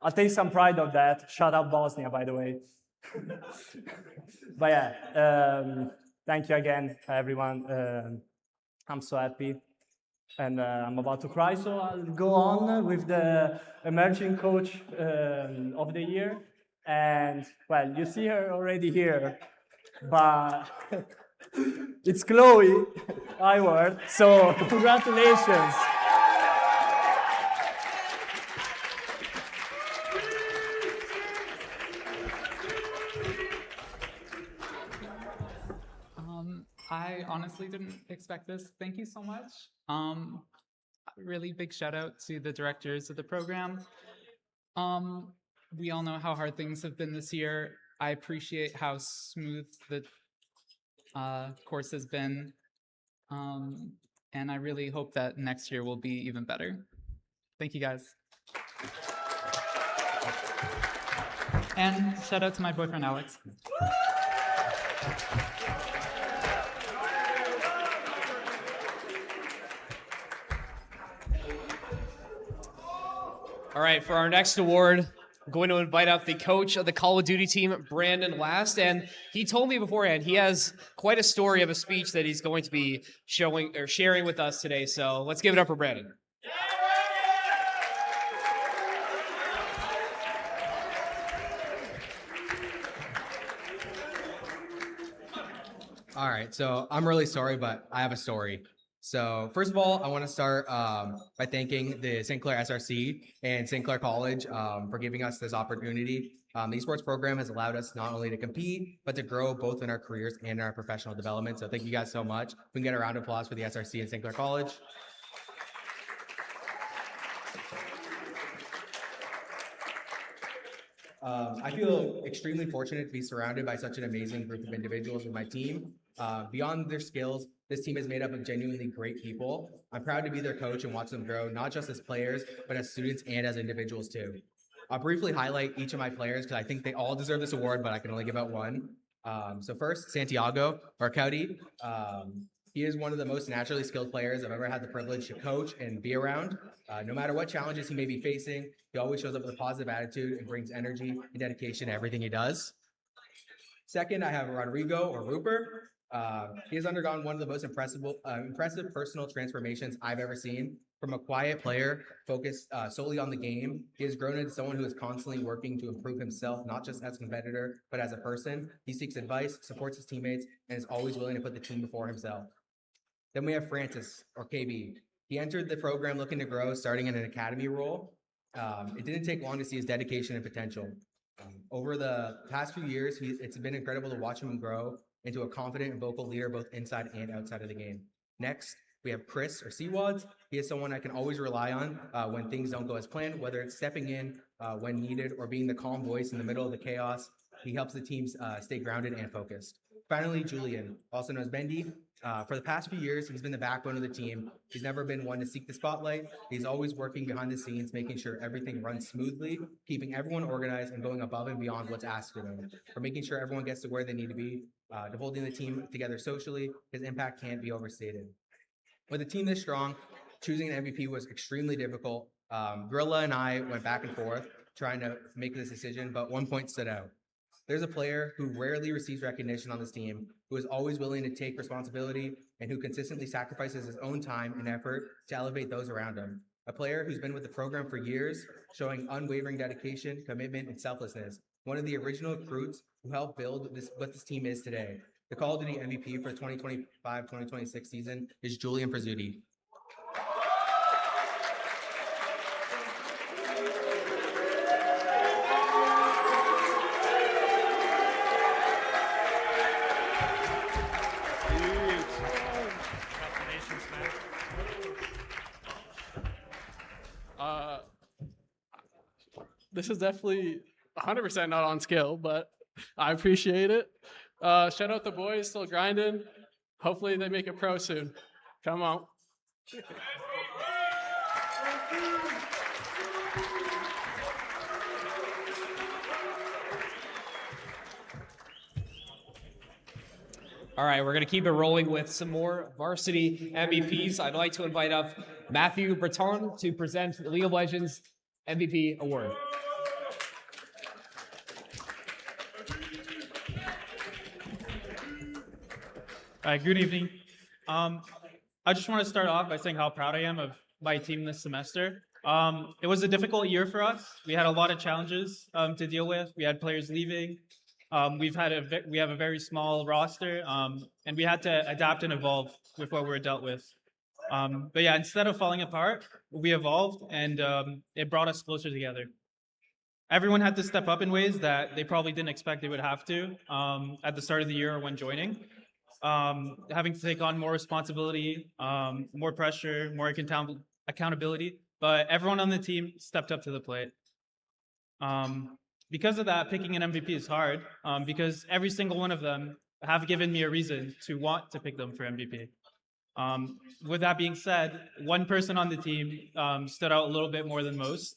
I'll take some pride of that. Shout out Bosnia, by the way. But yeah, thank you again, everyone. I'm so happy, and I'm about to cry, so I'll go on with the emerging coach of the year. And well, you see her already here, but it's Chloe Iward, so congratulations. I honestly didn't expect this. Thank you so much. Really big shout out to the directors of the program. We all know how hard things have been this year. I appreciate how smooth the course has been. And I really hope that next year will be even better. Thank you guys. And shout out to my boyfriend, Alex. All right, for our next award, I'm going to invite up the coach of the Call of Duty team, Brandon Last. And he told me beforehand he has quite a story of a speech that he's going to be showing or sharing with us today. So let's give it up for Brandon. All right, so I'm really sorry, but I have a story. So first of all, I want to start by thanking the St. Clair SRC and St. Clair College for giving us this opportunity. The esports program has allowed us not only to compete, but to grow both in our careers and in our professional development. So thank you guys so much. We can get a round of applause for the SRC and St. Clair College. I feel extremely fortunate to be surrounded by such an amazing group of individuals in my team. Beyond their skills, this team is made up of genuinely great people. I'm proud to be their coach and watch them grow, not just as players, but as students and as individuals too. I'll briefly highlight each of my players because I think they all deserve this award, but I can only give out one. So first, Santiago Barcaudi. He is one of the most naturally skilled players I've ever had the privilege to coach and be around. No matter what challenges he may be facing, he always shows up with a positive attitude and brings energy and dedication to everything he does. Second, I have Rodrigo or Rupert. He has undergone one of the most impressive personal transformations I've ever seen. From a quiet player focused solely on the game, he has grown into someone who is constantly working to improve himself, not just as a competitor, but as a person. He seeks advice, supports his teammates, and is always willing to put the team before himself. Then we have Francis, or KB. He entered the program looking to grow, starting in an academy role. It didn't take long to see his dedication and potential. Over the past few years, it's been incredible to watch him grow into a confident and vocal leader both inside and outside of the game. Next, we have Chris, or Seawads. He is someone I can always rely on when things don't go as planned, whether it's stepping in when needed or being the calm voice in the middle of the chaos. He helps the teams stay grounded and focused. Finally, Julian, also known as Bendy. For the past few years, he's been the backbone of the team. He's never been one to seek the spotlight. He's always working behind the scenes, making sure everything runs smoothly, keeping everyone organized, and going above and beyond what's asked of him. For making sure everyone gets to where they need to be, to holding the team together socially, his impact can't be overstated. With a team this strong, choosing an MVP was extremely difficult. Gorilla and I went back and forth trying to make this decision, but one point stood out. There's a player who rarely receives recognition on this team, who is always willing to take responsibility and who consistently sacrifices his own time and effort to elevate those around him. A player who's been with the program for years, showing unwavering dedication, commitment, and selflessness. One of the original recruits who helped build what this team is today. The Call of Duty MVP for 2025-2026 season is Julian Prezzuti. This is definitely 100% not on skill, but I appreciate it. Shout out the boys, still grinding. Hopefully they make it pro soon. Come on. All right, we're going to keep it rolling with some more varsity MVPs. I'd like to invite up Matthew Breton to present the League of Legends MVP award. All right, good evening. I just want to start off by saying how proud I am of my team this semester. It was a difficult year for us. We had a lot of challenges to deal with. We had players leaving. We have a very small roster, and we had to adapt and evolve with what we were dealt with. But yeah, instead of falling apart, we evolved, and it brought us closer together. Everyone had to step up in ways that they probably didn't expect they would have to at the start of the year or when joining. Having to take on more responsibility, more pressure, more accountability, but everyone on the team stepped up to the plate. because of that, picking an MVP is hard because every single one of them have given me a reason to want to pick them for MVP. With that being said, one person on the team stood out a little bit more than most.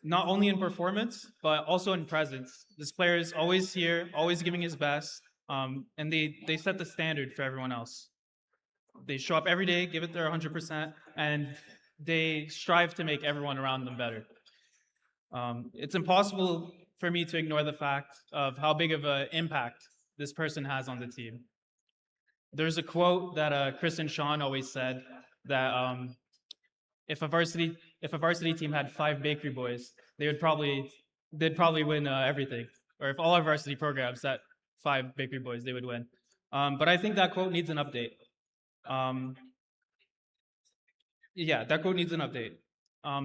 Not only in performance, but also in presence. This player is always here, always giving his best, and they set the standard for everyone else. They show up every day, give it their 100%, and they strive to make everyone around them better. It's impossible for me to ignore the fact of how big of an impact this person has on the team. There's a quote that Chris and Sean always said that if a varsity team had 5 bakery boys, they'd probably win everything. Or if all our varsity programs had 5 bakery boys, they would win. But I think that quote needs an update. Yeah, that quote needs an update.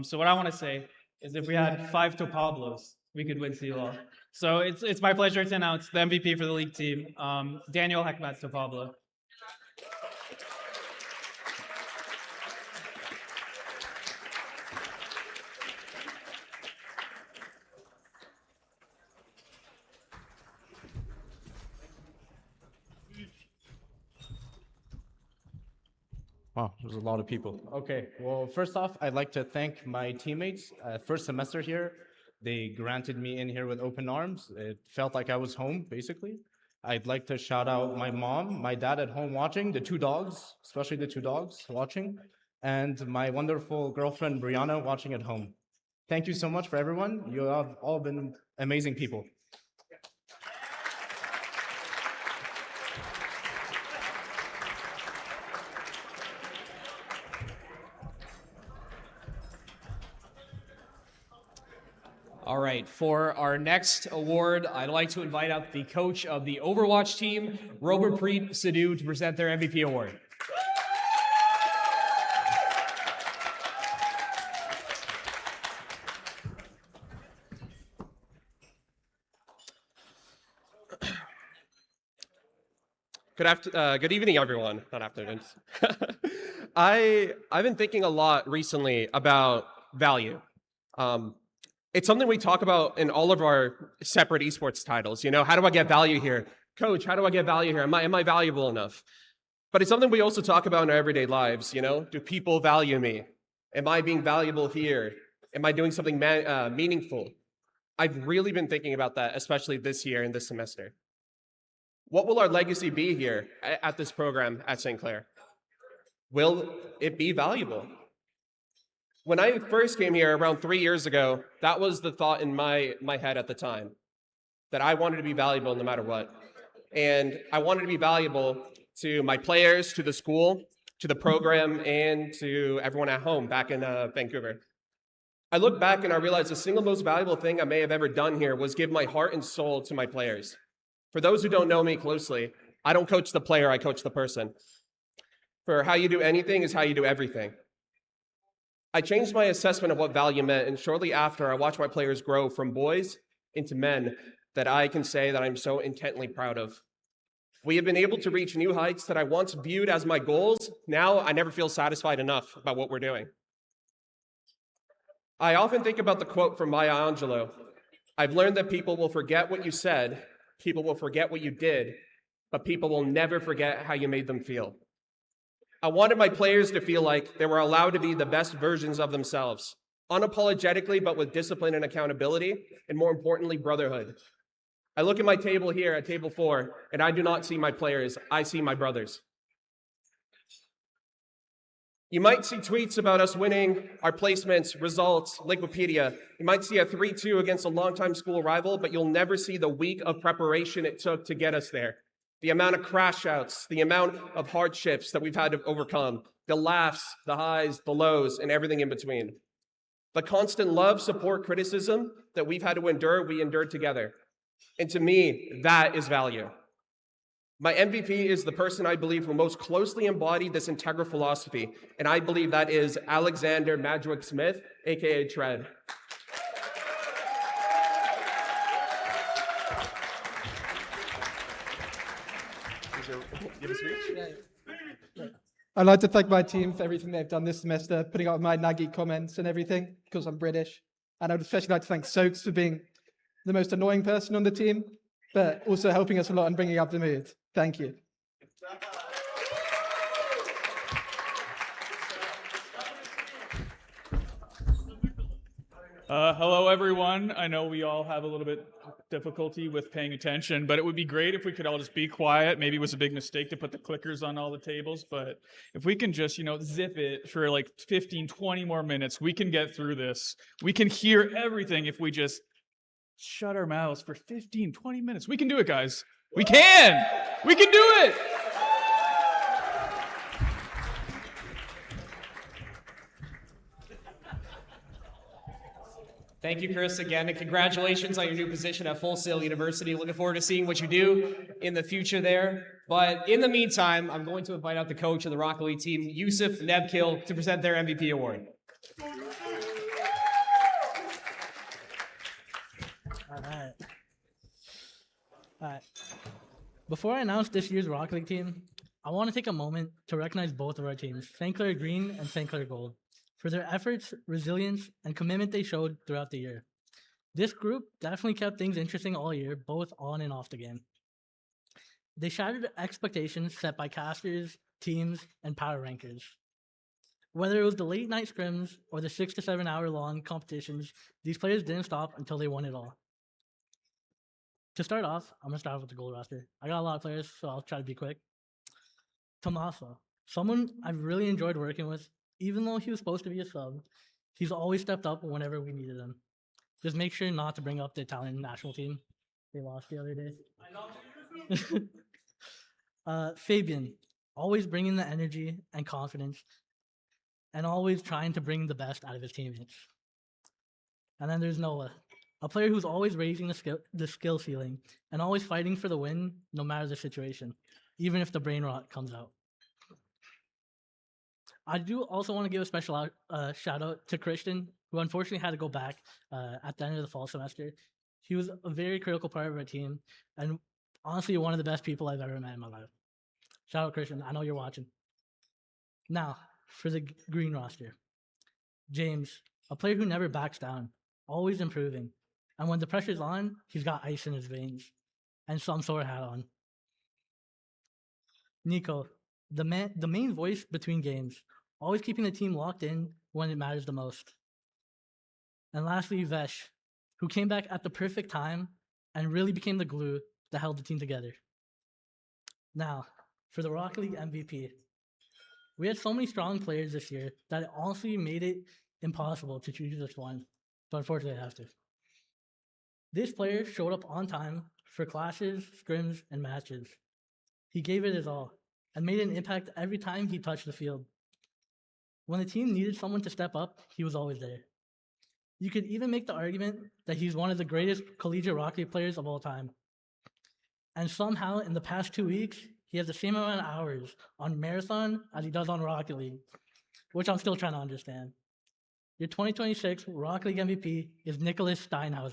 So what I want to say is if we had 5 Topablos, we could win CLL. So it's my pleasure to announce the MVP for the league team, Daniel Hekmat Topablo. Wow, there's a lot of people. Okay, well, first off, I'd like to thank my teammates. First semester here, they granted me in here with open arms. It felt like I was home, basically. I'd like to shout out my mom, my dad at home watching, the 2 dogs, especially the 2 dogs watching, and my wonderful girlfriend, Brianna, watching at home. Thank you so much for everyone. You have all been amazing people. All right, for our next award, I'd like to invite up the coach of the Overwatch team, Robert-Preet Sidhu, to present their MVP award. Good evening, everyone. Not afternoon. I've been thinking a lot recently about value. It's something we talk about in all of our separate esports titles. You know, how do I get value here? Coach, how do I get value here? Am I valuable enough? But it's something we also talk about in our everyday lives. You know, do people value me? Am I being valuable here? Am I doing something meaningful? I've really been thinking about that, especially this year and this semester. What will our legacy be here at this program at St. Clair? Will it be valuable? When I first came here around 3 years ago, that was the thought in my head at the time, that I wanted to be valuable no matter what. And I wanted to be valuable to my players, to the school, to the program, and to everyone at home back in Vancouver. I look back and I realize the single most valuable thing I may have ever done here was give my heart and soul to my players. For those who don't know me closely, I don't coach the player, I coach the person. For how you do anything is how you do everything. I changed my assessment of what value meant, and shortly after, I watched my players grow from boys into men that I can say that I'm so intently proud of. We have been able to reach new heights that I once viewed as my goals. Now I never feel satisfied enough about what we're doing. I often think about the quote from Maya Angelou. I've learned that people will forget what you said, people will forget what you did, but people will never forget how you made them feel. I wanted my players to feel like they were allowed to be the best versions of themselves, unapologetically, but with discipline and accountability, and more importantly, brotherhood. I look at my table here at table 4, and I do not see my players, I see my brothers. You might see tweets about us winning, our placements, results, Liquipedia. You might see a 3-2 against a longtime school rival, but you'll never see the week of preparation it took to get us there. The amount of crash outs, the amount of hardships that we've had to overcome, the laughs, the highs, the lows, and everything in between. The constant love, support, criticism that we've had to endure, we endured together. And to me, that is value. My MVP is the person I believe who most closely embodied this integral philosophy, and I believe that is Alexander Madgwick Smith, aka Tread. Give a speech? I'd like to thank my team for everything they've done this semester, putting up my naggy comments and everything, because I'm British. And I'd especially like to thank Soaks for being the most annoying person on the team, but also helping us a lot and bringing up the mood. Thank you. Hello, everyone. I know we all have a little bit difficulty with paying attention, but it would be great if we could all just be quiet. Maybe it was a big mistake to put the clickers on all the tables, but if we can just, zip it for like 15, 20 more minutes, we can get through this. We can hear everything if we just shut our mouths for 15, 20 minutes. We can do it, guys. We can! We can do it! Thank you, Chris, again, and congratulations on your new position at Full Sail University. Looking forward to seeing what you do in the future there. But in the meantime, I'm going to invite out the coach of the Rocket League team, Yusuf Nebkil, to present their MVP award. All right. Before I announce this year's Rocket League team, I want to take a moment to recognize both of our teams, St. Clair Green and St. Clair Gold, for their efforts, resilience, and commitment they showed throughout the year. This group definitely kept things interesting all year, both on and off the game. They shattered expectations set by casters, teams, and power rankers. Whether it was the late night scrims or the 6 to 7 hour long competitions, these players didn't stop until they won it all. To start off, I'm going to start with the gold roster. I got a lot of players, so I'll try to be quick. Tomasa, someone I've really enjoyed working with. Even though he was supposed to be a sub, he's always stepped up whenever we needed him. Just make sure not to bring up the Italian national team. They lost the other day. Fabian, always bringing the energy and confidence and always trying to bring the best out of his teammates. And then there's Noah, a player who's always raising the skill ceiling and always fighting for the win no matter the situation, even if the brain rot comes out. I do also want to give a special shout out to Christian, who unfortunately had to go back at the end of the fall semester. He was a very critical part of our team and honestly one of the best people I've ever met in my life. Shout out, Christian. I know you're watching. Now, for the green roster. James, a player who never backs down, always improving. And when the pressure's on, he's got ice in his veins and some sort of hat on. Nico, the main voice between games, always keeping the team locked in when it matters the most. And lastly, Vesh, who came back at the perfect time and really became the glue that held the team together. Now, for the Rocket League MVP. We had so many strong players this year that it honestly made it impossible to choose just one, but unfortunately I have to. This player showed up on time for classes, scrims, and matches. He gave it his all and made an impact every time he touched the field. When the team needed someone to step up, he was always there. You could even make the argument that he's one of the greatest collegiate Rocket League players of all time. And somehow, in the past 2 weeks, he has the same amount of hours on Marathon as he does on Rocket League, which I'm still trying to understand. Your 2026 Rocket League MVP is Nicholas Steinhauser.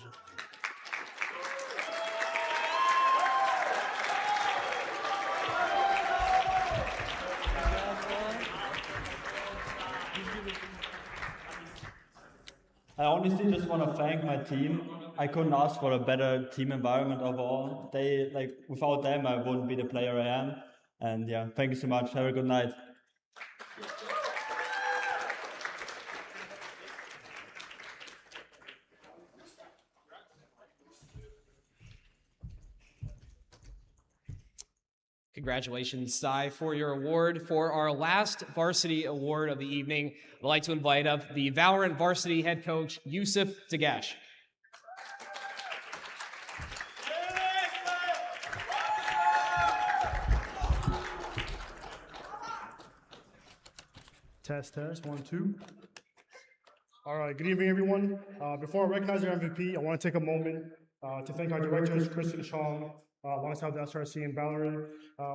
I honestly just want to thank my team. I couldn't ask for a better team environment overall. Without them, I wouldn't be the player I am. And yeah, thank you so much. Have a good night. Congratulations, Sai, for your award. For our last varsity award of the evening, I'd like to invite up the Valorant varsity head coach, Yusuf Dagash. Test, 1, 2. All right, good evening, everyone. Before I recognize our MVP, I want to take a moment to thank our directors, Chris and Sean, alongside the SRC and Valorant.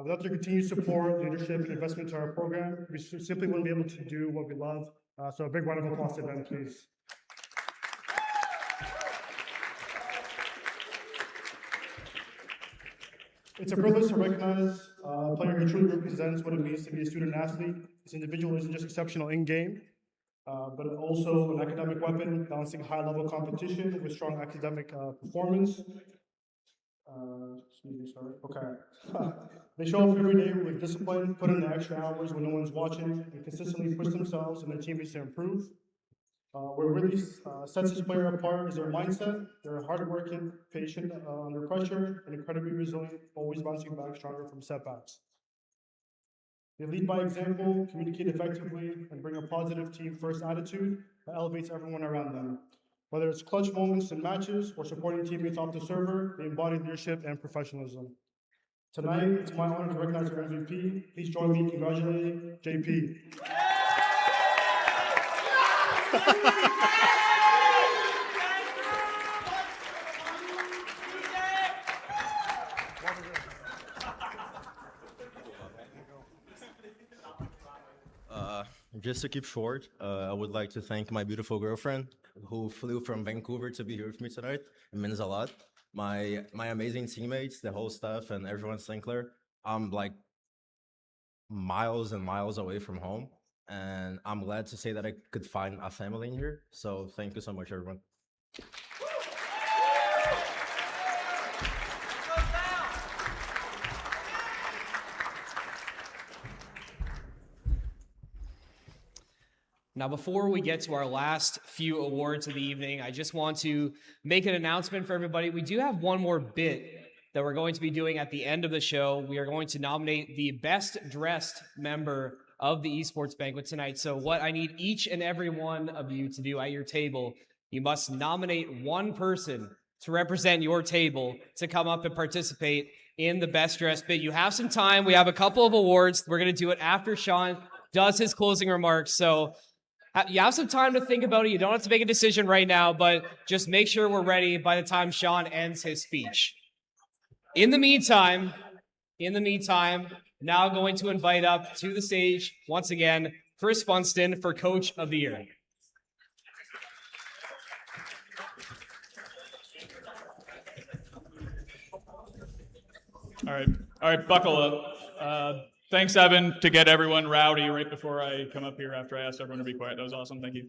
Without their continued support, leadership, and investment to our program, we simply wouldn't be able to do what we love. So a big round of applause to them, please. It's a privilege to recognize a player who truly represents what it means to be a student athlete. This individual isn't just exceptional in-game, but also an academic weapon, balancing high-level competition with strong academic performance. Excuse me, sorry. Okay. They show up every day with discipline, put in the extra hours when no one's watching, and consistently push themselves and their teammates to improve. What really sets this player apart is their mindset. They're hardworking, patient under pressure, and incredibly resilient, always bouncing back stronger from setbacks. They lead by example, communicate effectively, and bring a positive team-first attitude that elevates everyone around them. Whether it's clutch moments in matches or supporting teammates off the server, they embody leadership and professionalism. Tonight, it's my honor to recognize our MVP. Please join me in congratulating JP. Just to keep short, I would like to thank my beautiful girlfriend who flew from Vancouver to be here with me tonight. It means a lot. My amazing teammates, the whole staff, and everyone at St. Clair. I'm like miles and miles away from home, and I'm glad to say that I could find a family in here. So thank you so much, everyone. Now, before we get to our last few awards of the evening, I just want to make an announcement for everybody. We do have one more bit that we're going to be doing at the end of the show. We are going to nominate the best dressed member of the Esports Banquet tonight. So what I need each and every one of you to do at your table, you must nominate one person to represent your table to come up and participate in the best dressed bit. You have some time. We have a couple of awards. We're going to do it after Sean does his closing remarks. So you have some time to think about it. You don't have to make a decision right now, but just make sure we're ready by the time Sean ends his speech. In the meantime, now going to invite up to the stage, once again, Chris Funston for Coach of the Year. All right, buckle up. Thanks, Evan, to get everyone rowdy right before I come up here after I asked everyone to be quiet. That was awesome. Thank you.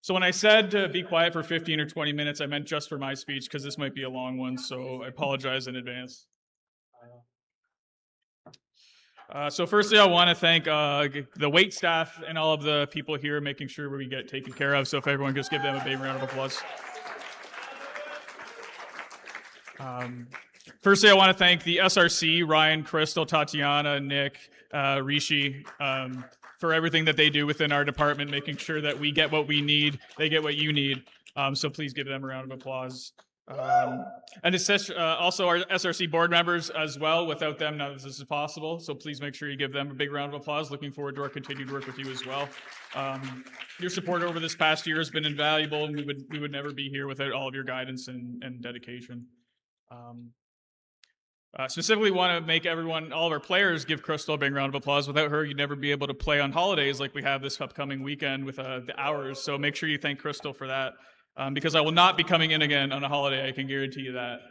So when I said to be quiet for 15 or 20 minutes, I meant just for my speech because this might be a long one, so I apologize in advance. So firstly, I want to thank the wait staff and all of the people here making sure we get taken care of. So if everyone just give them a big round of applause. Firstly, I want to thank the SRC, Ryan, Crystal, Tatiana, Nick, Rishi, for everything that they do within our department, making sure that we get what we need, they get what you need. So please give them a round of applause. And it's also our SRC board members as well. Without them, none of this is possible. So please make sure you give them a big round of applause. Looking forward to our continued work with you as well. Your support over this past year has been invaluable, and we would never be here without all of your guidance and dedication. Specifically want to make all of our players give Crystal a big round of applause. Without her, you'd never be able to play on holidays like we have this upcoming weekend with the hours. So make sure you thank Crystal for that, because I will not be coming in again on a holiday. I can guarantee you that.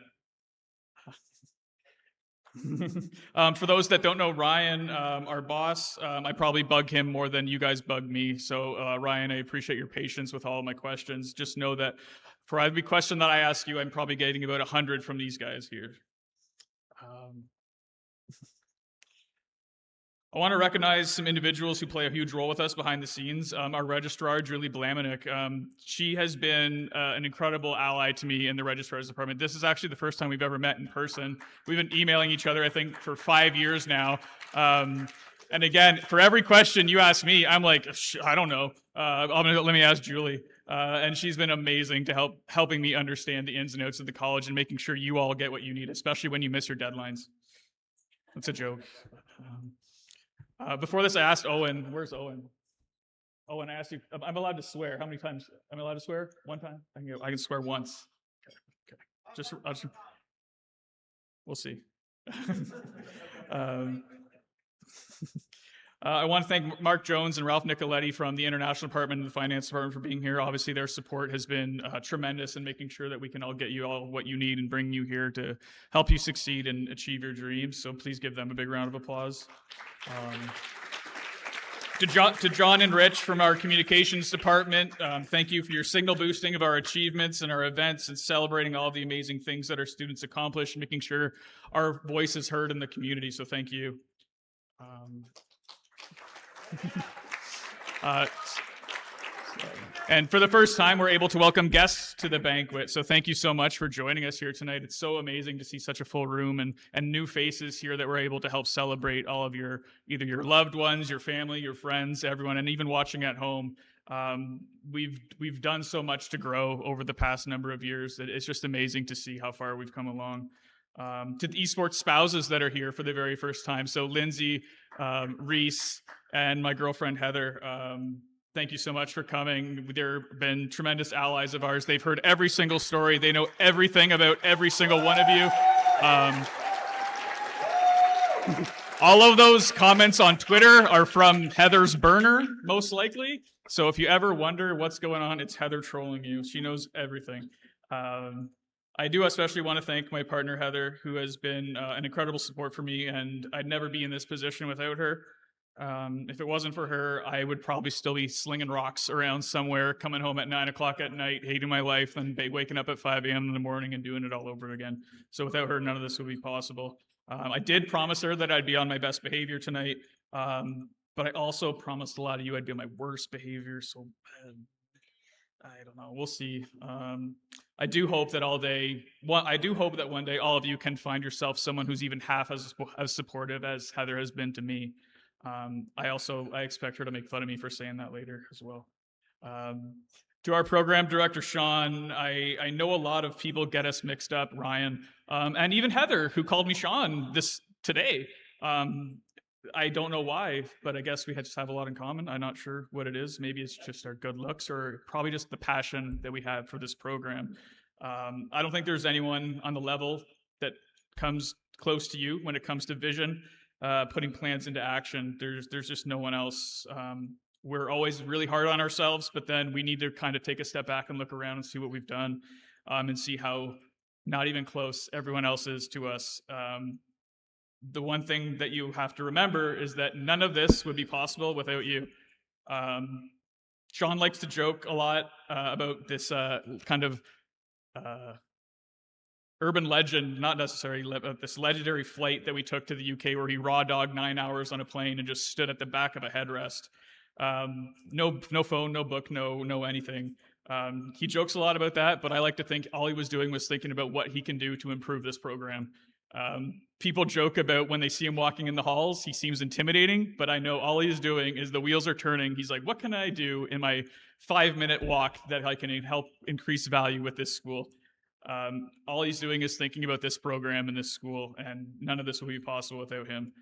For those that don't know Ryan, our boss, I probably bug him more than you guys bug me. So Ryan, I appreciate your patience with all of my questions. Just know that for every question that I ask you, I'm probably getting about 100 from these guys here. I want to recognize some individuals who play a huge role with us behind the scenes. Our registrar, Julie Blamenik, she has been an incredible ally to me in the registrar's department. This is actually the first time we've ever met in person. We've been emailing each other, I think, for 5 years now. And again, for every question you ask me, I'm like, I don't know. Let me ask Julie. And she's been amazing to helping me understand the ins and outs of the college and making sure you all get what you need, especially when you miss your deadlines. That's a joke. Before this, I asked Owen, where's Owen? Owen, I asked you, I'm allowed to swear. How many times? I'm allowed to swear? One time? I can swear once. Okay. We'll see. I want to thank Mark Jones and Ralph Nicoletti from the International Department and the Finance Department for being here. Obviously, their support has been tremendous in making sure that we can all get you all what you need and bring you here to help you succeed and achieve your dreams. So please give them a big round of applause. To John and Rich from our communications department, thank you for your signal boosting of our achievements and our events and celebrating all the amazing things that our students accomplish, making sure our voice is heard in the community. So thank you. And for the first time, we're able to welcome guests to the banquet. So thank you so much for joining us here tonight. It's so amazing to see such a full room and new faces here that we're able to help celebrate all of either your loved ones, your family, your friends, everyone, and even watching at home. We've done so much to grow over the past number of years that it's just amazing to see how far we've come along. To the esports spouses that are here for the very first time. So Lindsay, Reese, and my girlfriend Heather, thank you so much for coming. They've been tremendous allies of ours. They've heard every single story. They know everything about every single one of you. All of those comments on Twitter are from Heather's burner, most likely. So if you ever wonder what's going on, it's Heather trolling you. She knows everything. I do especially want to thank my partner, Heather, who has been an incredible support for me, and I'd never be in this position without her. If it wasn't for her, I would probably still be slinging rocks around somewhere, coming home at 9 o'clock at night, hating my life, and waking up at 5 a.m. in the morning and doing it all over again. So without her, none of this would be possible. I did promise her that I'd be on my best behavior tonight, but I also promised a lot of you I'd be on my worst behavior, so I don't know. We'll see. I do hope that one day all of you can find yourself someone who's even half as supportive as Heather has been to me. I expect her to make fun of me for saying that later as well. To our program director, Sean, I know a lot of people get us mixed up, Ryan, and even Heather, who called me Sean today. I don't know why, but I guess we just have a lot in common. I'm not sure what it is. Maybe it's just our good looks or probably just the passion that we have for this program. I don't think there's anyone on the level that comes close to you when it comes to vision, putting plans into action. There's just no one else. We're always really hard on ourselves, but then we need to kind of take a step back and look around and see what we've done, and see how not even close everyone else is to us. The one thing that you have to remember is that none of this would be possible without you. Sean likes to joke a lot about this kind of urban legend, not necessarily this legendary flight that we took to the UK where he raw dogged 9 hours on a plane and just stood at the back of a headrest. No phone, no book, no anything. He jokes a lot about that, but I like to think all he was doing was thinking about what he can do to improve this program. People joke about when they see him walking in the halls, he seems intimidating, but I know all he's doing is the wheels are turning. He's like, what can I do in my 5-minute walk that I can help increase value with this school? All he's doing is thinking about this program and this school, and none of this would be possible without him.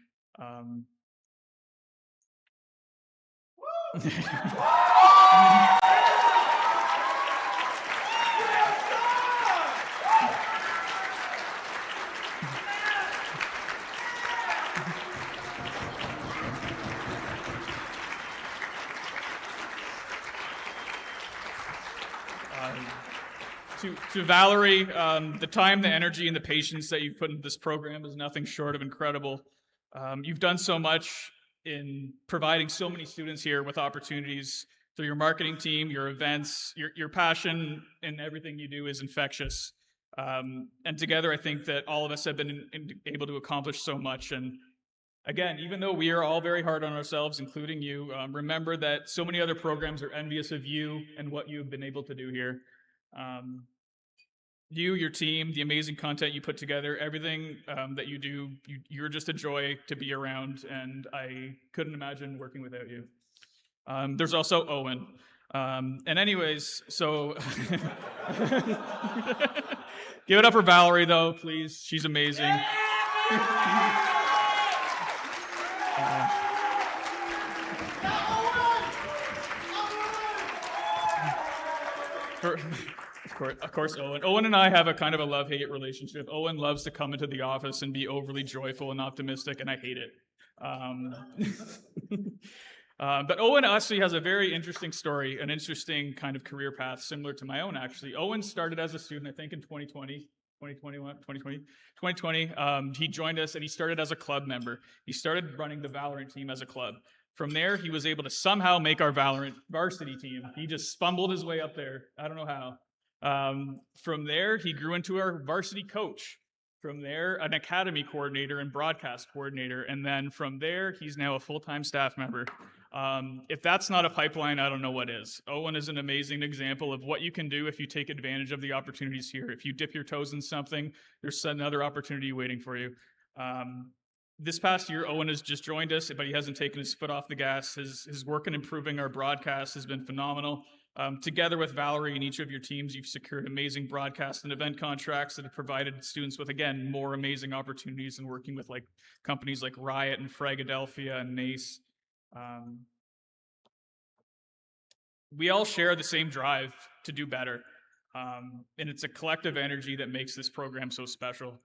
To Valerie, the time, the energy, and the patience that you've put into this program is nothing short of incredible. You've done so much in providing so many students here with opportunities through your marketing team, your events, your passion, and everything you do is infectious. And together, I think that all of us have been able to accomplish so much. And again, even though we are all very hard on ourselves, including you, remember that so many other programs are envious of you and what you've been able to do here. You, your team, the amazing content you put together, everything that you do, you're just a joy to be around, and I couldn't imagine working without you. There's also Owen. And anyways, so give it up for Valerie, though, please. She's amazing. Of course, Owen. Owen and I have a kind of a love-hate relationship. Owen loves to come into the office and be overly joyful and optimistic, and I hate it. But Owen actually has a very interesting story, an interesting kind of career path similar to my own, actually. Owen started as a student, I think, in 2020. He joined us and he started as a club member. He started running the Valorant team as a club. From there, he was able to somehow make our Valorant varsity team. He just fumbled his way up there. I don't know how. From there, he grew into our varsity coach. From there, an academy coordinator and broadcast coordinator. And then from there, he's now a full-time staff member. If that's not a pipeline, I don't know what is. Owen is an amazing example of what you can do if you take advantage of the opportunities here. If you dip your toes in something, there's another opportunity waiting for you. This past year, Owen has just joined us, but he hasn't taken his foot off the gas. His work in improving our broadcast has been phenomenal. Together with Valerie and each of your teams, you've secured amazing broadcast and event contracts that have provided students with, again, more amazing opportunities in working with companies like Riot and Fragadelphia and NACE. We all share the same drive to do better, and it's a collective energy that makes this program so special.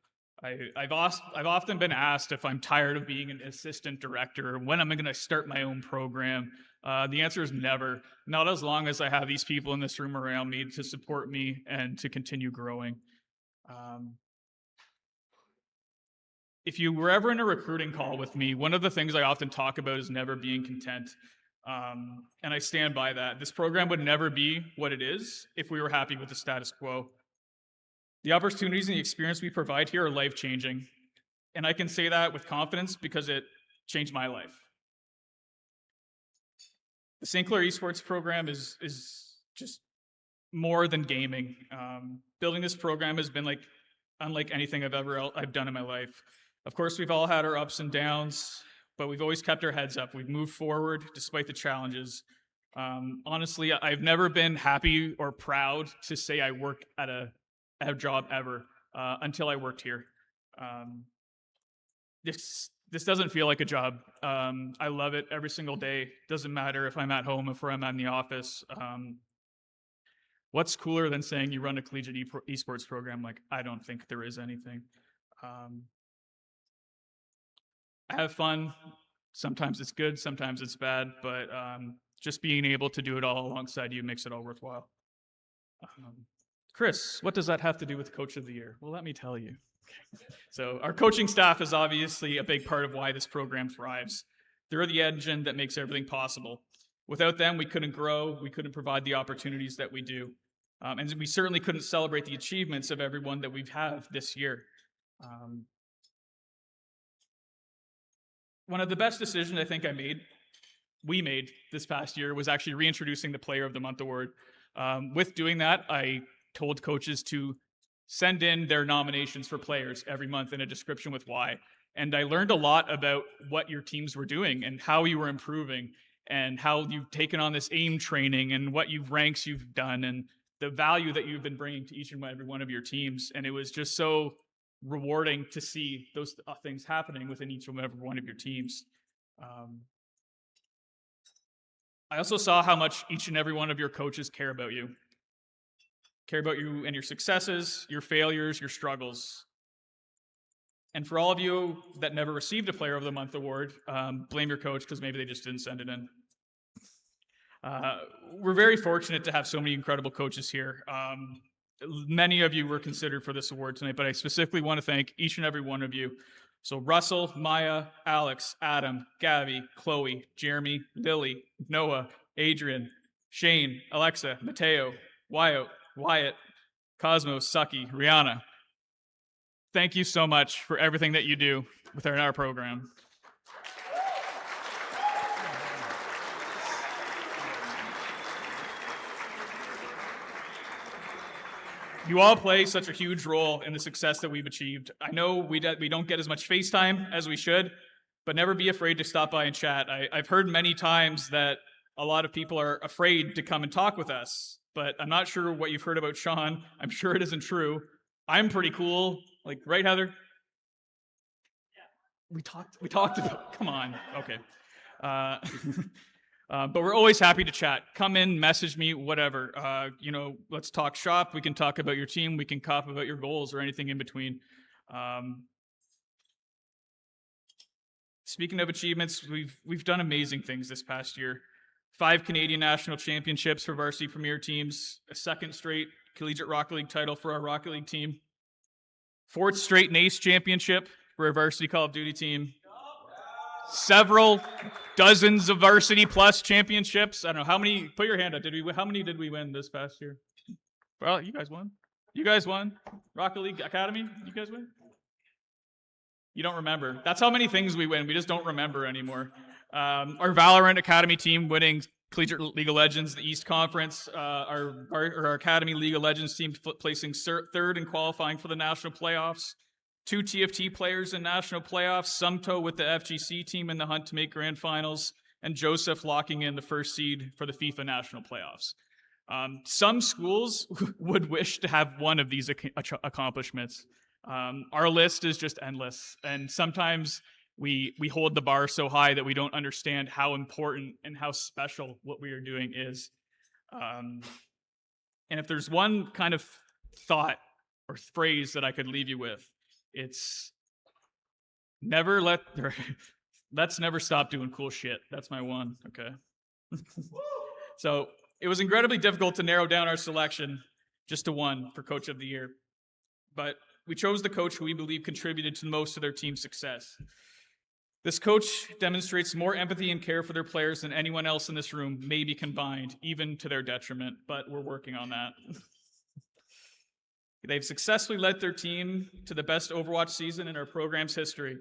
I've often been asked if I'm tired of being an assistant director, or when am I going to start my own program? The answer is never. Not as long as I have these people in this room around me to support me and to continue growing. If you were ever in a recruiting call with me, one of the things I often talk about is never being content. And I stand by that. This program would never be what it is if we were happy with the status quo. The opportunities and the experience we provide here are life-changing. And I can say that with confidence because it changed my life. The St. Clair Esports program is just more than gaming. Building this program has been unlike anything I've done in my life. Of course, we've all had our ups and downs, but we've always kept our heads up. We've moved forward despite the challenges. Honestly, I've never been happy or proud to say I work at a job ever until I worked here. This doesn't feel like a job. I love it every single day. Doesn't matter if I'm at home, if I'm in the office. What's cooler than saying you run a collegiate esports program? I don't think there is anything. I have fun. Sometimes it's good, sometimes it's bad, but just being able to do it all alongside you makes it all worthwhile. Chris, what does that have to do with Coach of the Year? Well, let me tell you. So our coaching staff is obviously a big part of why this program thrives. They're the engine that makes everything possible. Without them, we couldn't grow, we couldn't provide the opportunities that we do. And we certainly couldn't celebrate the achievements of everyone that we've had this year. One of the best decisions I think we made this past year was actually reintroducing the Player of the Month award. With doing that, I told coaches to send in their nominations for players every month in a description with why. And I learned a lot about what your teams were doing and how you were improving and how you've taken on this AIM training and what ranks you've done and the value that you've been bringing to each and every one of your teams. And it was just so rewarding to see those things happening within each and every one of your teams. I also saw how much each and every one of your coaches care about you and your successes, your failures, your struggles. And for all of you that never received a Player of the Month award, blame your coach because maybe they just didn't send it in. We're very fortunate to have so many incredible coaches here. Many of you were considered for this award tonight, but I specifically want to thank each and every one of you. So Russell, Maya, Alex, Adam, Gabby, Chloe, Jeremy, Lily, Noah, Adrian, Shane, Alexa, Mateo, Wyatt, Cosmos, Sucky, Rihanna. Thank you so much for everything that you do within our program. You all play such a huge role in the success that we've achieved. I know we don't get as much face time as we should, but never be afraid to stop by and chat. I've heard many times that a lot of people are afraid to come and talk with us, but I'm not sure what you've heard about Sean. I'm sure it isn't true. I'm pretty cool. Right, Heather? We talked about, come on. Okay. But we're always happy to chat. Come in, message me, whatever. Let's talk shop. We can talk about your team. We can talk about your goals or anything in between. Speaking of achievements, we've done amazing things this past year. 5 Canadian national championships for varsity premier teams, a 2nd straight collegiate Rocket League title for our Rocket League team, 4th straight NACE championship for our varsity Call of Duty team, several dozens of varsity plus championships. I don't know how many. Put your hand up. How many did we win this past year? Well, you guys won. You guys won. Rocket League Academy. You guys win. You don't remember. That's how many things we win. We just don't remember anymore. Our Valorant Academy team winning Collegiate League of Legends, the East Conference. Our Academy League of Legends team placing third and qualifying for the national playoffs. 2 TFT players in national playoffs. Sumto with the FGC team in the hunt to make grand finals. And Joseph locking in the first seed for the FIFA national playoffs. Some schools would wish to have one of these accomplishments. Our list is just endless. And sometimes we hold the bar so high that we don't understand how important and how special what we are doing is. And if there's one kind of thought or phrase that I could leave you with, it's let's never stop doing cool shit. That's my one, okay? So it was incredibly difficult to narrow down our selection just to one for Coach of the Year. But we chose the coach who we believe contributed to most of their team's success. This coach demonstrates more empathy and care for their players than anyone else in this room, maybe combined, even to their detriment, but we're working on that. They've successfully led their team to the best Overwatch season in our program's history.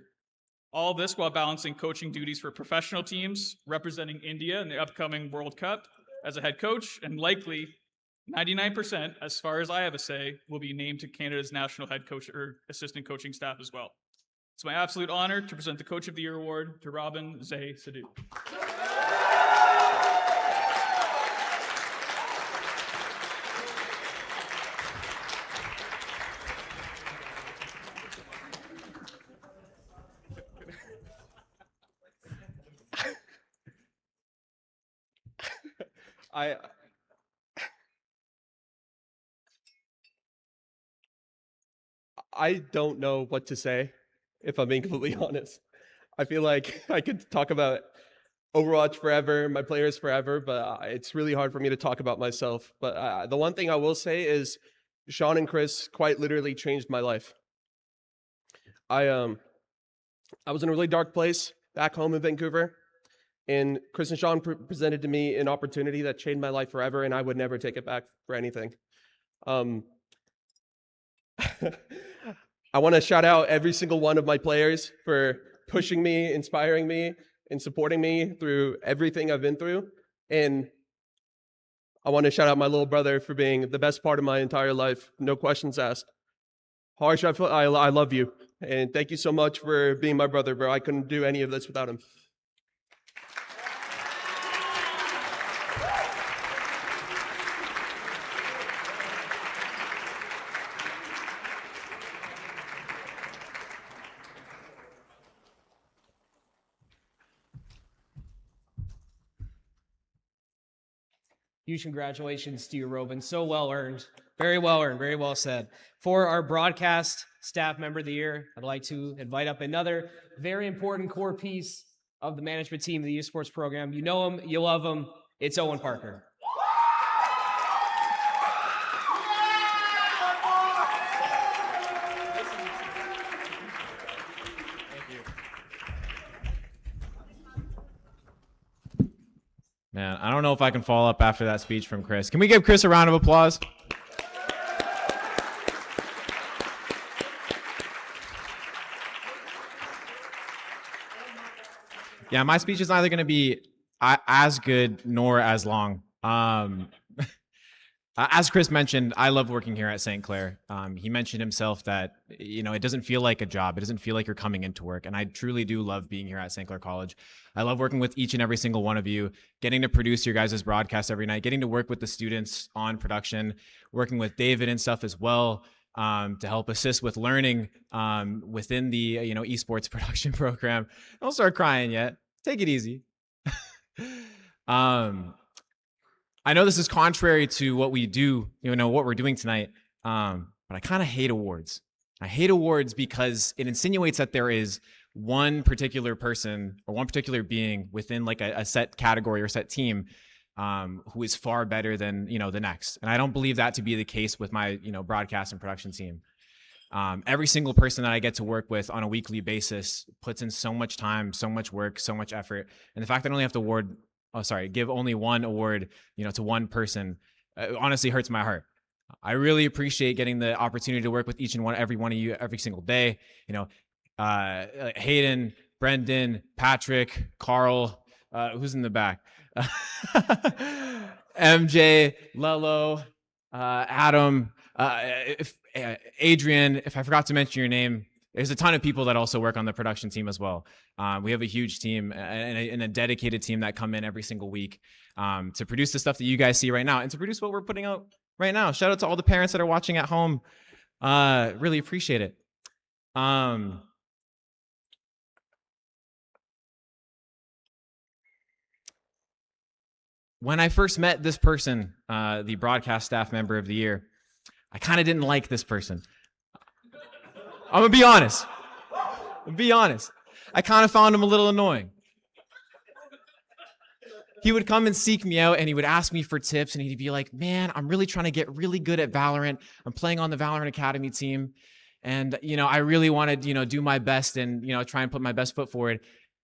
All this while balancing coaching duties for professional teams, representing India in the upcoming World Cup as a head coach, and likely 99%, as far as I have a say, will be named to Canada's national head coach or assistant coaching staff as well. It's my absolute honor to present the Coach of the Year award to Robin Zay Sadu. I don't know what to say, if I'm being completely honest. I feel like I could talk about Overwatch forever, my players forever, but it's really hard for me to talk about myself. But the one thing I will say is Sean and Chris quite literally changed my life. I was in a really dark place back home in Vancouver, and Chris and Sean presented to me an opportunity that changed my life forever, and I would never take it back for anything. I want to shout out every single one of my players for pushing me, inspiring me, and supporting me through everything I've been through. And I want to shout out my little brother for being the best part of my entire life. No questions asked. Harsh, I love you. And thank you so much for being my brother, bro. I couldn't do any of this without him. Huge congratulations to you, Robin. So well earned. Very well earned. Very well said. For our broadcast staff member of the year, I'd like to invite up another very important core piece of the management team of the esports program. You know him, you love him. It's Owen Parker. Man, I don't know if I can follow up after that speech from Chris. Can we give Chris a round of applause? Yeah, my speech is neither going to be as good nor as long. As Chris mentioned, I love working here at St. Clair. He mentioned himself that, it doesn't feel like a job. It doesn't feel like you're coming into work. And I truly do love being here at St. Clair College. I love working with each and every single one of you, getting to produce your guys' broadcasts every night, getting to work with the students on production, working with David and stuff as well, to help assist with learning within the, esports production program. Don't start crying yet. Take it easy. I know this is contrary to what we do, what we're doing tonight, but I kind of hate awards. I hate awards because it insinuates that there is one particular person or one particular being within like a set category or set team who is far better than, the next. And I don't believe that to be the case with my, broadcast and production team. Every single person that I get to work with on a weekly basis puts in so much time, so much work, so much effort. And the fact that I only have to give only one award, to one person, honestly hurts my heart. I really appreciate getting the opportunity to work with every one of you every single day. Hayden, Brendan, Patrick, Carl, who's in the back? MJ, Lello, Adam, Adrian. If I forgot to mention your name, there's a ton of people that also work on the production team as well. We have a huge team and a dedicated team that come in every single week to produce the stuff that you guys see right now and to produce what we're putting out right now. Shout out to all the parents that are watching at home. Really appreciate it. When I first met this person, the broadcast staff member of the year, I kind of didn't like this person. I'm gonna be honest. I kind of found him a little annoying. He would come and seek me out and he would ask me for tips and he'd be like, man, I'm really trying to get really good at Valorant. I'm playing on the Valorant Academy team. And, I really want to, do my best and, try and put my best foot forward.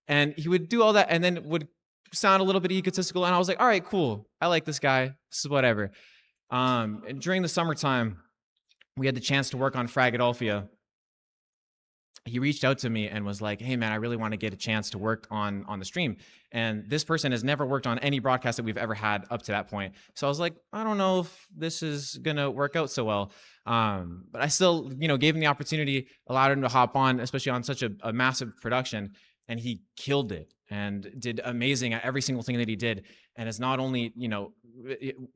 And he would do all that and then would sound a little bit egotistical. And I was like, all right, cool. I like this guy. This is whatever. And during the summertime, we had the chance to work on Fragadolphia. He reached out to me and was like, hey man, I really want to get a chance to work on the stream. And this person has never worked on any broadcast that we've ever had up to that point. So I was like, I don't know if this is going to work out so well. But I still, gave him the opportunity, allowed him to hop on, especially on such a massive production. And he killed it and did amazing at every single thing that he did. And it's not only,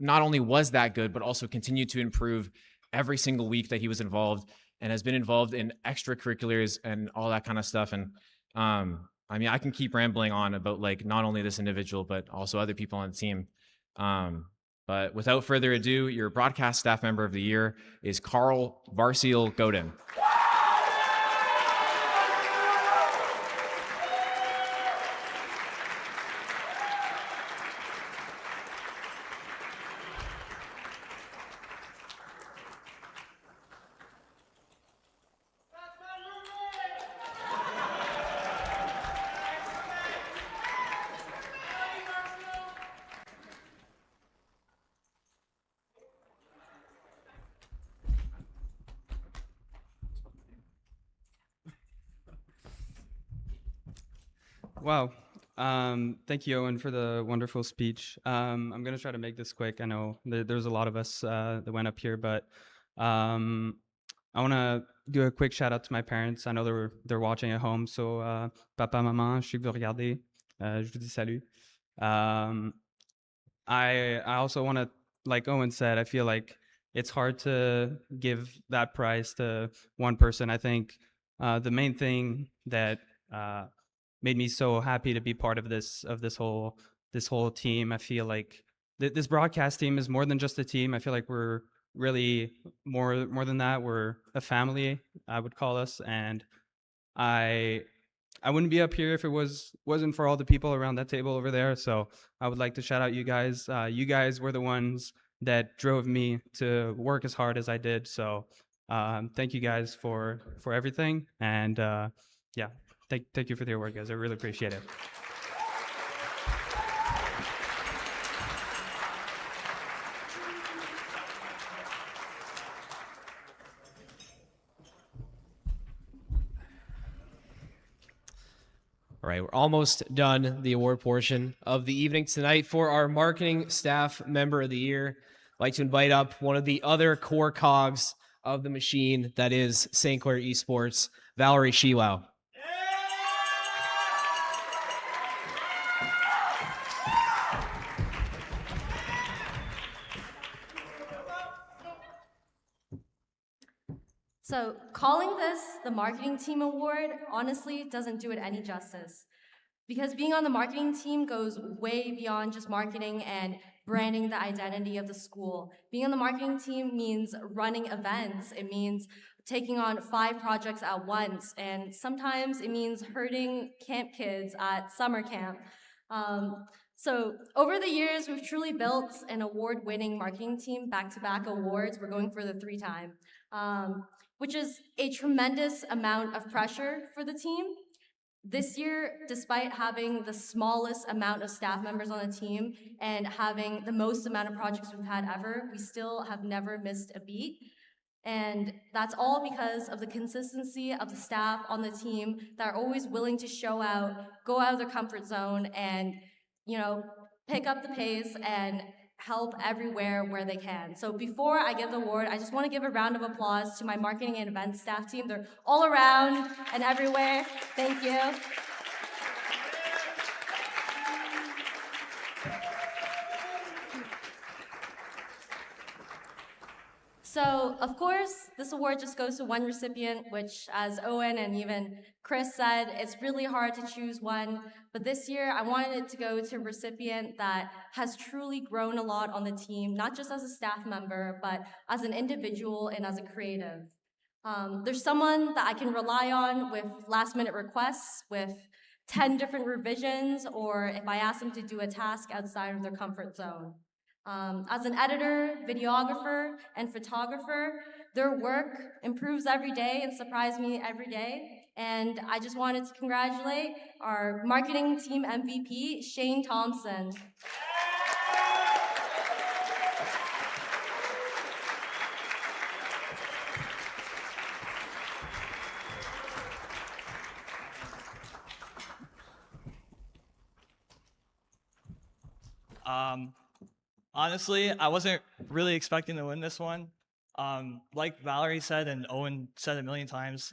not only was that good, but also continued to improve every single week that he was involved and has been involved in extracurriculars and all that kind of stuff. And I can keep rambling on about not only this individual, but also other people on the team. But without further ado, your broadcast staff member of the year is Carl Varsiel Godin. Wow. Thank you, Owen, for the wonderful speech. I'm going to try to make this quick. I know there's a lot of us that went up here, but I want to do a quick shout out to my parents. I know they're watching at home. So, papa, maman, je sais que vous regardez. Je vous dis salut. I also want to, like Owen said, I feel like it's hard to give that prize to one person. I think the main thing that made me so happy to be part of this whole team. I feel like this broadcast team is more than just a team. I feel like we're really more than that. We're a family, I would call us, and I wouldn't be up here if it wasn't for all the people around that table over there. So I would like to shout out you guys. You guys were the ones that drove me to work as hard as I did. So thank you guys for everything, and yeah. Thank you for your work, guys. I really appreciate it. All right, we're almost done the award portion of the evening tonight. For our marketing staff member of the year, I'd like to invite up one of the other core cogs of the machine that is St. Clair Esports, Valerie Shelau. So calling this the Marketing Team Award honestly doesn't do it any justice. Because being on the marketing team goes way beyond just marketing and branding the identity of the school. Being on the marketing team means running events. It means taking on 5 projects at once. And sometimes it means herding camp kids at summer camp. So over the years, we've truly built an award-winning marketing team, back-to-back awards. We're going for the 3 time. which is a tremendous amount of pressure for the team. This year, despite having the smallest amount of staff members on the team and having the most amount of projects we've had ever, we still have never missed a beat. And that's all because of the consistency of the staff on the team that are always willing to show out, go out of their comfort zone, and pick up the pace and help everywhere where they can. So before I give the award, I just want to give a round of applause to my marketing and events staff team. They're all around and everywhere. Thank you. So, of course, this award just goes to one recipient, which, as Owen and even Chris said, it's really hard to choose one. But this year, I wanted it to go to a recipient that has truly grown a lot on the team, not just as a staff member, but as an individual and as a creative. There's someone that I can rely on with last-minute requests, with 10 different revisions, or if I ask them to do a task outside of their comfort zone. As an editor, videographer, and photographer, their work improves every day and surprises me every day. And I just wanted to congratulate our marketing team MVP, Shane Thompson. Honestly, I wasn't really expecting to win this one. Like Valerie said and Owen said a million times,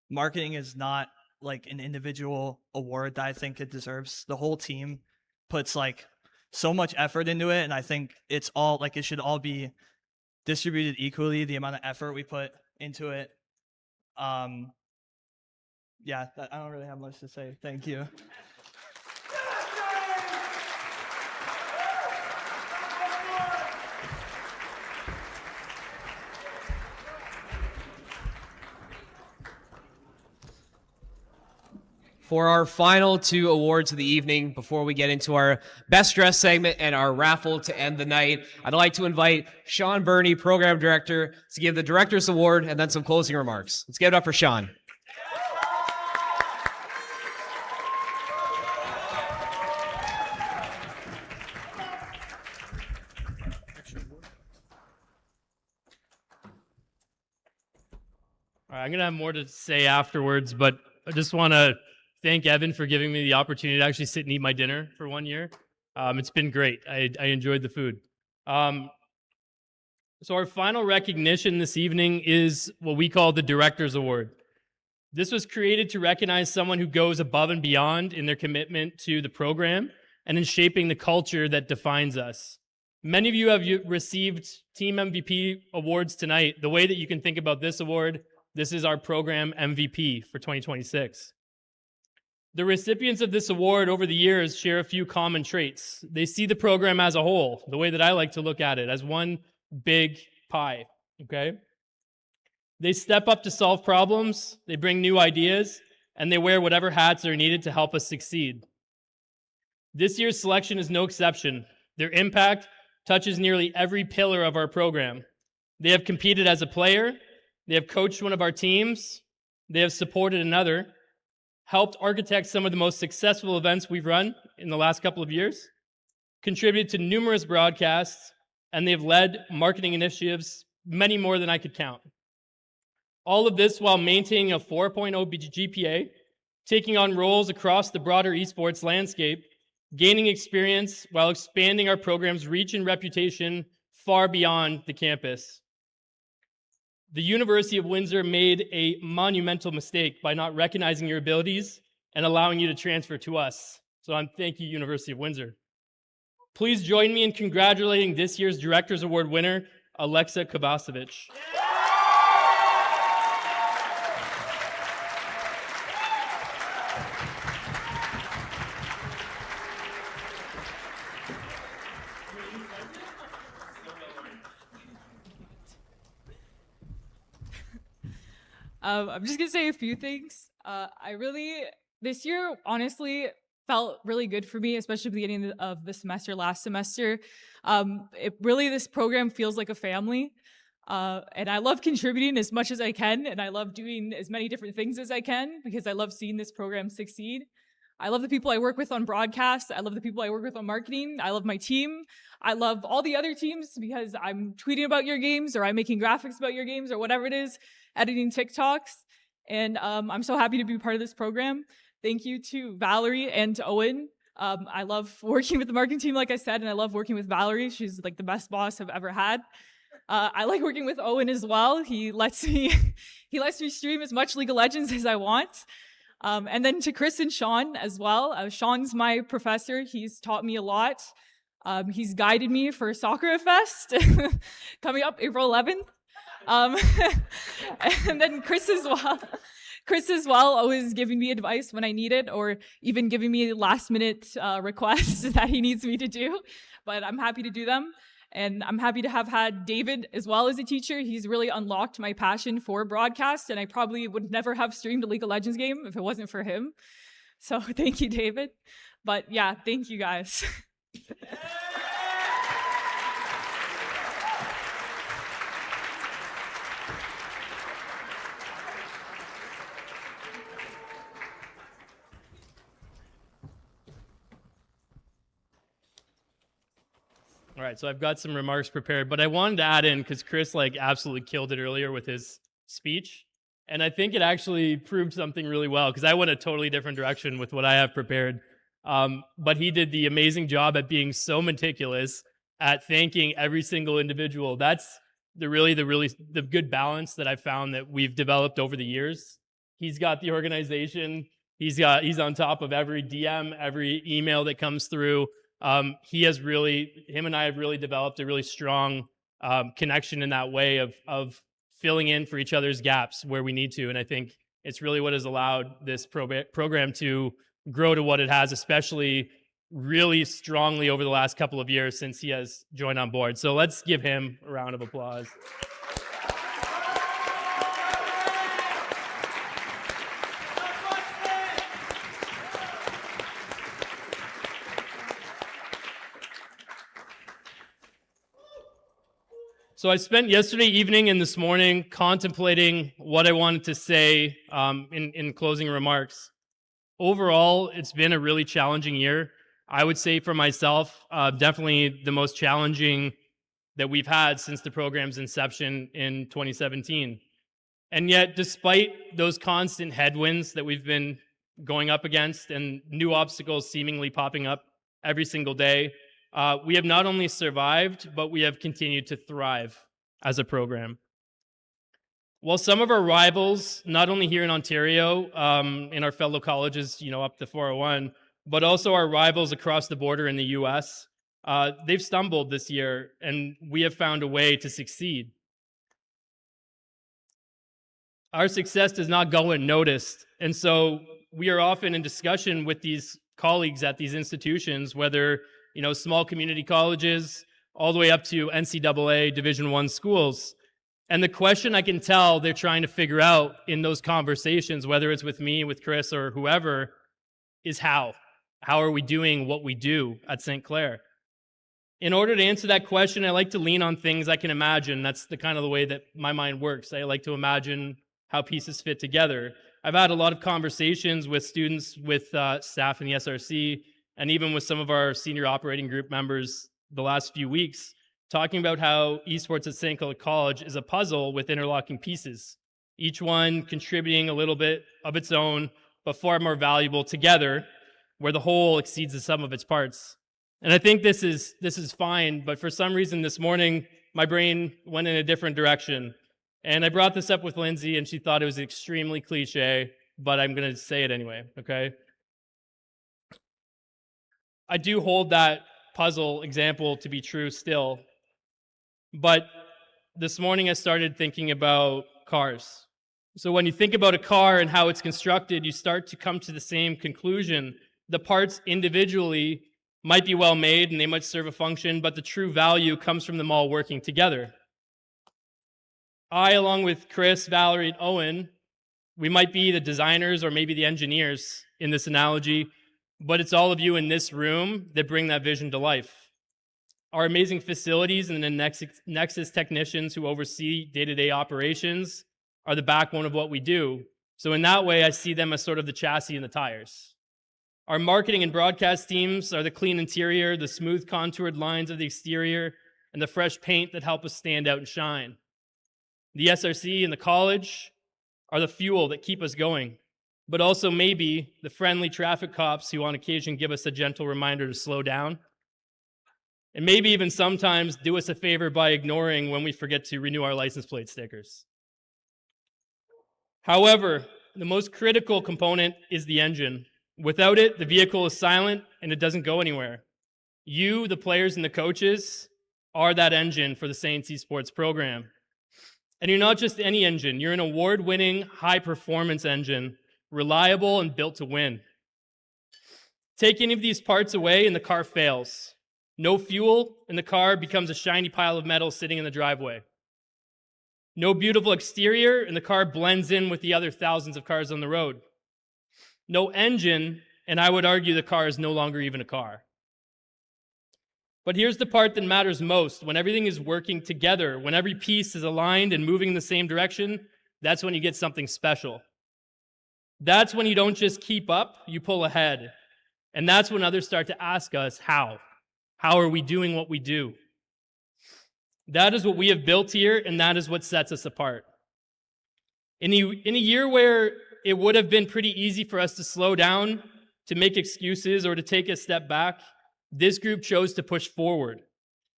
marketing is not like an individual award that I think it deserves. The whole team puts like so much effort into it, and I think it's all like it should all be distributed equally, the amount of effort we put into it. Yeah, I don't really have much to say. Thank you. For our final two awards of the evening, before we get into our best dress segment and our raffle to end the night, I'd like to invite Sean Burney, Program Director, to give the Director's Award and then some closing remarks. Let's give it up for Sean. All right, I'm going to have more to say afterwards, but I just want to thank Evan for giving me the opportunity to actually sit and eat my dinner for 1 year. It's been great. I enjoyed the food. So our final recognition this evening is what we call the Director's Award. This was created to recognize someone who goes above and beyond in their commitment to the program and in shaping the culture that defines us. Many of you have received Team MVP awards tonight. The way that you can think about this award, this is our program MVP for 2026. The recipients of this award over the years share a few common traits. They see the program as a whole, the way that I like to look at it, as one big pie, okay? They step up to solve problems, they bring new ideas, and they wear whatever hats are needed to help us succeed. This year's selection is no exception. Their impact touches nearly every pillar of our program. They have competed as a player, they have coached one of our teams, they have supported another, helped architect some of the most successful events we've run in the last couple of years, contributed to numerous broadcasts, and they've led marketing initiatives, many more than I could count. All of this while maintaining a 4.0 GPA, taking on roles across the broader esports landscape, gaining experience while expanding our program's reach and reputation far beyond the campus. The University of Windsor made a monumental mistake by not recognizing your abilities and allowing you to transfer to us. So thank you, University of Windsor. Please join me in congratulating this year's Director's Award winner, Alexa Kovacevic. I'm just gonna say a few things. This year, honestly, felt really good for me, especially at the beginning of the semester, last semester. This program feels like a family. And I love contributing as much as I can, and I love doing as many different things as I can because I love seeing this program succeed. I love the people I work with on broadcast. I love the people I work with on marketing. I love my team. I love all the other teams because I'm tweeting about your games or I'm making graphics about your games or whatever it is, editing TikToks. And I'm so happy to be part of this program. Thank you to Valerie and to Owen. I love working with the marketing team, like I said, and I love working with Valerie. She's like the best boss I've ever had. I like working with Owen as well. He lets me stream as much League of Legends as I want. And then to Chris and Sean as well. Sean's my professor. He's taught me a lot. He's guided me for Soccer Fest coming up April 11th. And then Chris as well. Chris as well, always giving me advice when I need it, or even giving me last minute requests that he needs me to do. But I'm happy to do them. And I'm happy to have had David as well as a teacher. He's really unlocked my passion for broadcast, and I probably would never have streamed a League of Legends game if it wasn't for him. So thank you, David. But yeah, thank you guys. All right, so I've got some remarks prepared, but I wanted to add in because Chris like absolutely killed it earlier with his speech, and I think it actually proved something really well because I went a totally different direction with what I have prepared. But he did the amazing job at being so meticulous at thanking every single individual. That's the good balance that I found that we've developed over the years. He's got the organization. He's on top of every DM, every email that comes through. Him and I have really developed a really strong connection in that way of filling in for each other's gaps where we need to. And I think it's really what has allowed this program to grow to what it has, especially really strongly over the last couple of years since he has joined on board. So let's give him a round of applause. So I spent yesterday evening and this morning contemplating what I wanted to say in closing remarks. Overall, it's been a really challenging year. I would say for myself, definitely the most challenging that we've had since the program's inception in 2017. And yet, despite those constant headwinds that we've been going up against and new obstacles seemingly popping up every single day, we have not only survived, but we have continued to thrive as a program. While some of our rivals, not only here in Ontario, in our fellow colleges, up to 401, but also our rivals across the border in the US, they've stumbled this year, and we have found a way to succeed. Our success does not go unnoticed, and so we are often in discussion with these colleagues at these institutions, whether small community colleges, all the way up to NCAA Division I schools. And the question I can tell they're trying to figure out in those conversations, whether it's with me, with Chris, or whoever, is how. How are we doing what we do at St. Clair? In order to answer that question, I like to lean on things I can imagine. That's the kind of the way that my mind works. I like to imagine how pieces fit together. I've had a lot of conversations with students, with staff in the SRC, and even with some of our senior operating group members the last few weeks, talking about how esports at St. Clair College is a puzzle with interlocking pieces, each one contributing a little bit of its own, but far more valuable together, where the whole exceeds the sum of its parts. And I think this is fine, but for some reason this morning, my brain went in a different direction. And I brought this up with Lindsay, and she thought it was extremely cliche, but I'm going to say it anyway, okay? I do hold that puzzle example to be true still, but this morning I started thinking about cars. So when you think about a car and how it's constructed, you start to come to the same conclusion. The parts individually might be well made and they might serve a function, but the true value comes from them all working together. I, along with Chris, Valerie, and Owen, we might be the designers or maybe the engineers in this analogy, but it's all of you in this room that bring that vision to life. our amazing facilities and the Nexus technicians who oversee day-to-day operations are the backbone of what we do. So in that way, I see them as sort of the chassis and the tires. Our marketing and broadcast teams are the clean interior, the smooth contoured lines of the exterior, and the fresh paint that help us stand out and shine. The SRC and the college are the fuel that keep us going, but also maybe the friendly traffic cops who on occasion give us a gentle reminder to slow down, and maybe even sometimes do us a favor by ignoring when we forget to renew our license plate stickers. However, the most critical component is the engine. Without it, the vehicle is silent and it doesn't go anywhere. You, the players and the coaches, are that engine for the Saints Esports program. And you're not just any engine, you're an award-winning, high-performance engine, reliable and built to win. Take any of these parts away and the car fails. No fuel, and the car becomes a shiny pile of metal sitting in the driveway. No beautiful exterior, and the car blends in with the other thousands of cars on the road. No engine, and I would argue the car is no longer even a car. But here's the part that matters most. When everything is working together, when every piece is aligned and moving in the same direction, that's when you get something special. That's when you don't just keep up, you pull ahead. And that's when others start to ask us, how? How are we doing what we do? That is what we have built here, and that is what sets us apart. In a year where it would have been pretty easy for us to slow down, to make excuses, or to take a step back, this group chose to push forward.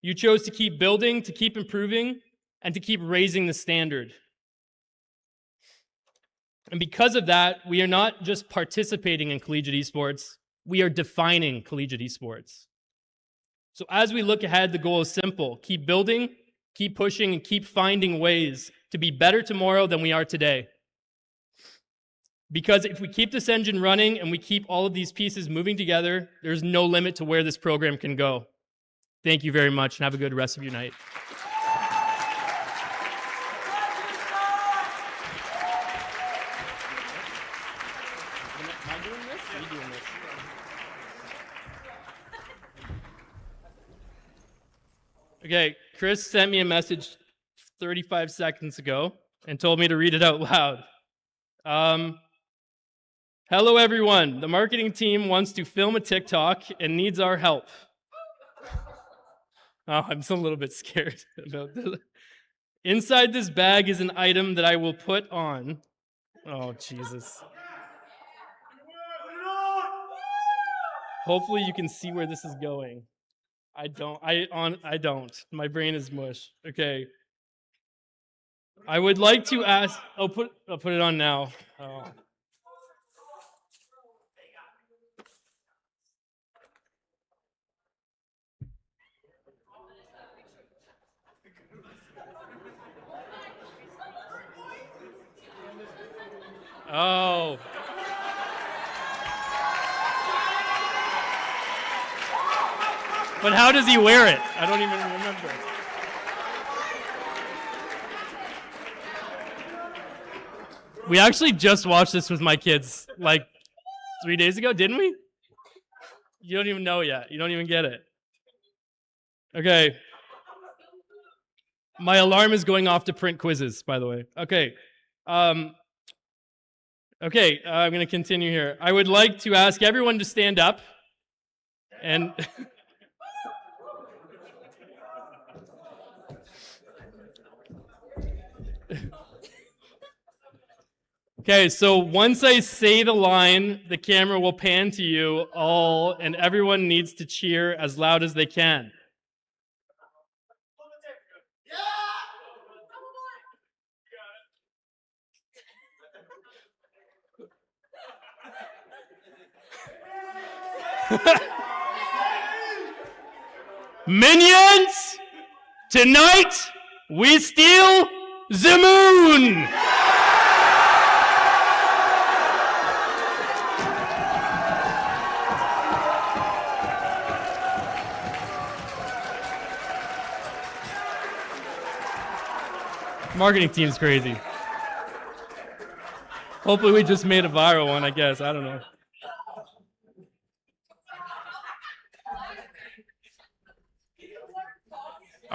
You chose to keep building, to keep improving, and to keep raising the standard. And because of that, we are not just participating in collegiate esports, we are defining collegiate esports. So as we look ahead, the goal is simple. Keep building, keep pushing, and keep finding ways to be better tomorrow than we are today. Because if we keep this engine running and we keep all of these pieces moving together, there's no limit to where this program can go. Thank you very much, and have a good rest of your night. Okay, Chris sent me a message 35 seconds ago and told me to read it out loud. Hello, everyone. The marketing team wants to film a TikTok and needs our help. Oh, I'm still a little bit scared about this. Inside this bag is an item that I will put on. Oh, Jesus. Hopefully you can see where this is going. I don't. My brain is mush. Okay. I would like to ask. I'll put it on now. Oh. Oh. But how does he wear it? I don't even remember. We actually just watched this with my kids like 3 days ago, didn't we? You don't even know yet. You don't even get it. Okay. My alarm is going off to print quizzes, by the way. Okay. I'm going to continue here. I would like to ask everyone to stand up and... Okay, so once I say the line, the camera will pan to you all, and everyone needs to cheer as loud as they can. Minions, tonight we steal the moon! Marketing team's crazy. Hopefully we just made a viral one, I guess. I don't know.